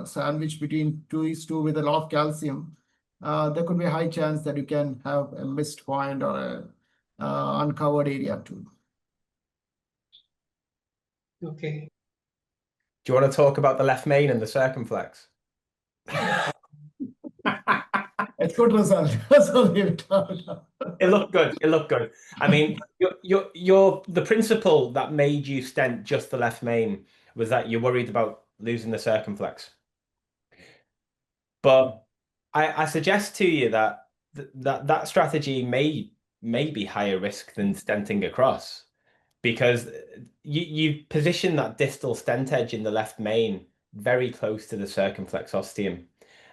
sandwich between 2:2 with a lot of calcium, there could be a high chance that you can have a missed point or a uncovered area too. Okay. Do you want to talk about the left main and the circumflex? It's good result. It looked good. It looked good. I mean, the principle that made you stent just the left main was that you're worried about losing the circumflex. But I suggest to you that that strategy may be higher risk than stenting across, because you position that distal stent edge in the left main very close to the circumflex ostium.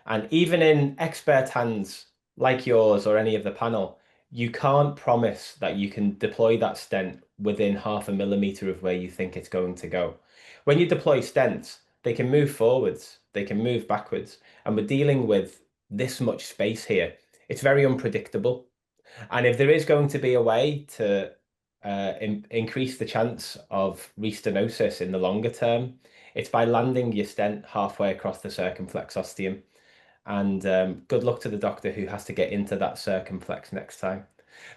And even in expert hands like yours or any of the panel, you can't promise that you can deploy that stent within 0.5 millimeter of where you think it's going to go. When you deploy stents, they can move forwards, they can move backwards, and we're dealing with this much space here. It's very unpredictable. And if there is going to be a way to increase the chance of restenosis in the longer term, it's by landing your stent halfway across the circumflex ostium. And good luck to the doctor who has to get into that circumflex next time.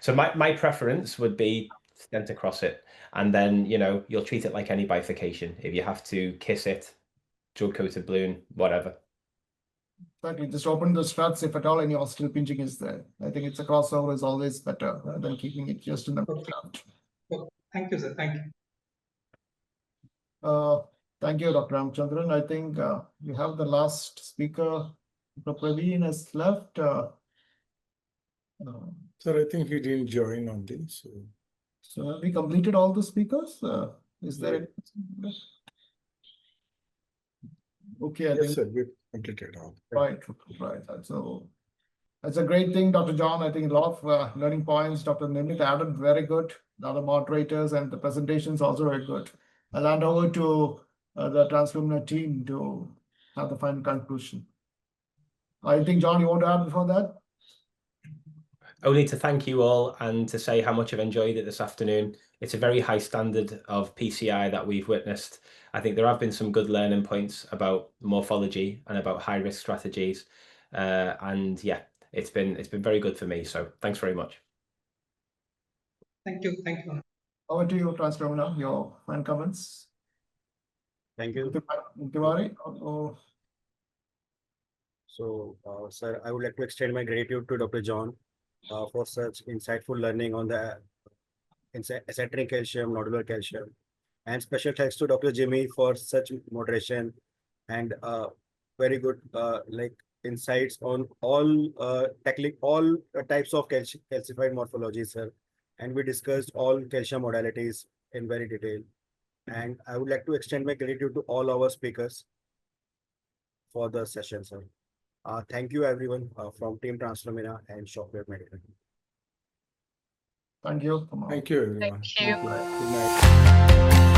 So my preference would be stent across it, and then you'll treat it like any bifurcation. If you have to kiss it, drug-coated balloon, whatever. Exactly. Just open the struts if at all any ostial pinching is there. I think it's a crossover is always better than keeping it just in the cloud. Thank you, sir. Thank you. Thank you, Dr. Ramchandran. I think you have the last speaker. Dr. Praveen is left. Sir, I think he didn't join on this. So have we completed all the speakers? Is there? Okay, I think. Yes, sir, we completed all. Right. So that's a great thing, Dr. John. I think a lot of learning points. Dr. Nimit added very good. The other moderators and the presentations also very good. I'll hand over to the Translumina team to have the final conclusion. I think, John, you want to add before that? Only to thank you all and to say how much I've enjoyed it this afternoon. It's a very high standard of PCI that we've witnessed, I think there have been some good learning points about morphology and about high risk strategies. And yeah, it's been very good for me. So thanks very much. Thank you. Thank you. Over to you, Translumina, your final comments. Thank you. Tiwari, So, sir, I would like to extend my gratitude to Dr. John for such insightful learning on the eccentric calcium, nodular calcium. And special thanks to Dr. Jimmy for such moderation and very good insights on all tackling all types of calcified morphology, sir. And we discussed all calcium modalities in very detail. And I would like to extend my gratitude to all our speakers for the session, sir. Thank you, everyone, from Team Translumina and Shockwave Medical. thank you. Thank you, everyone. Thank you. Good night.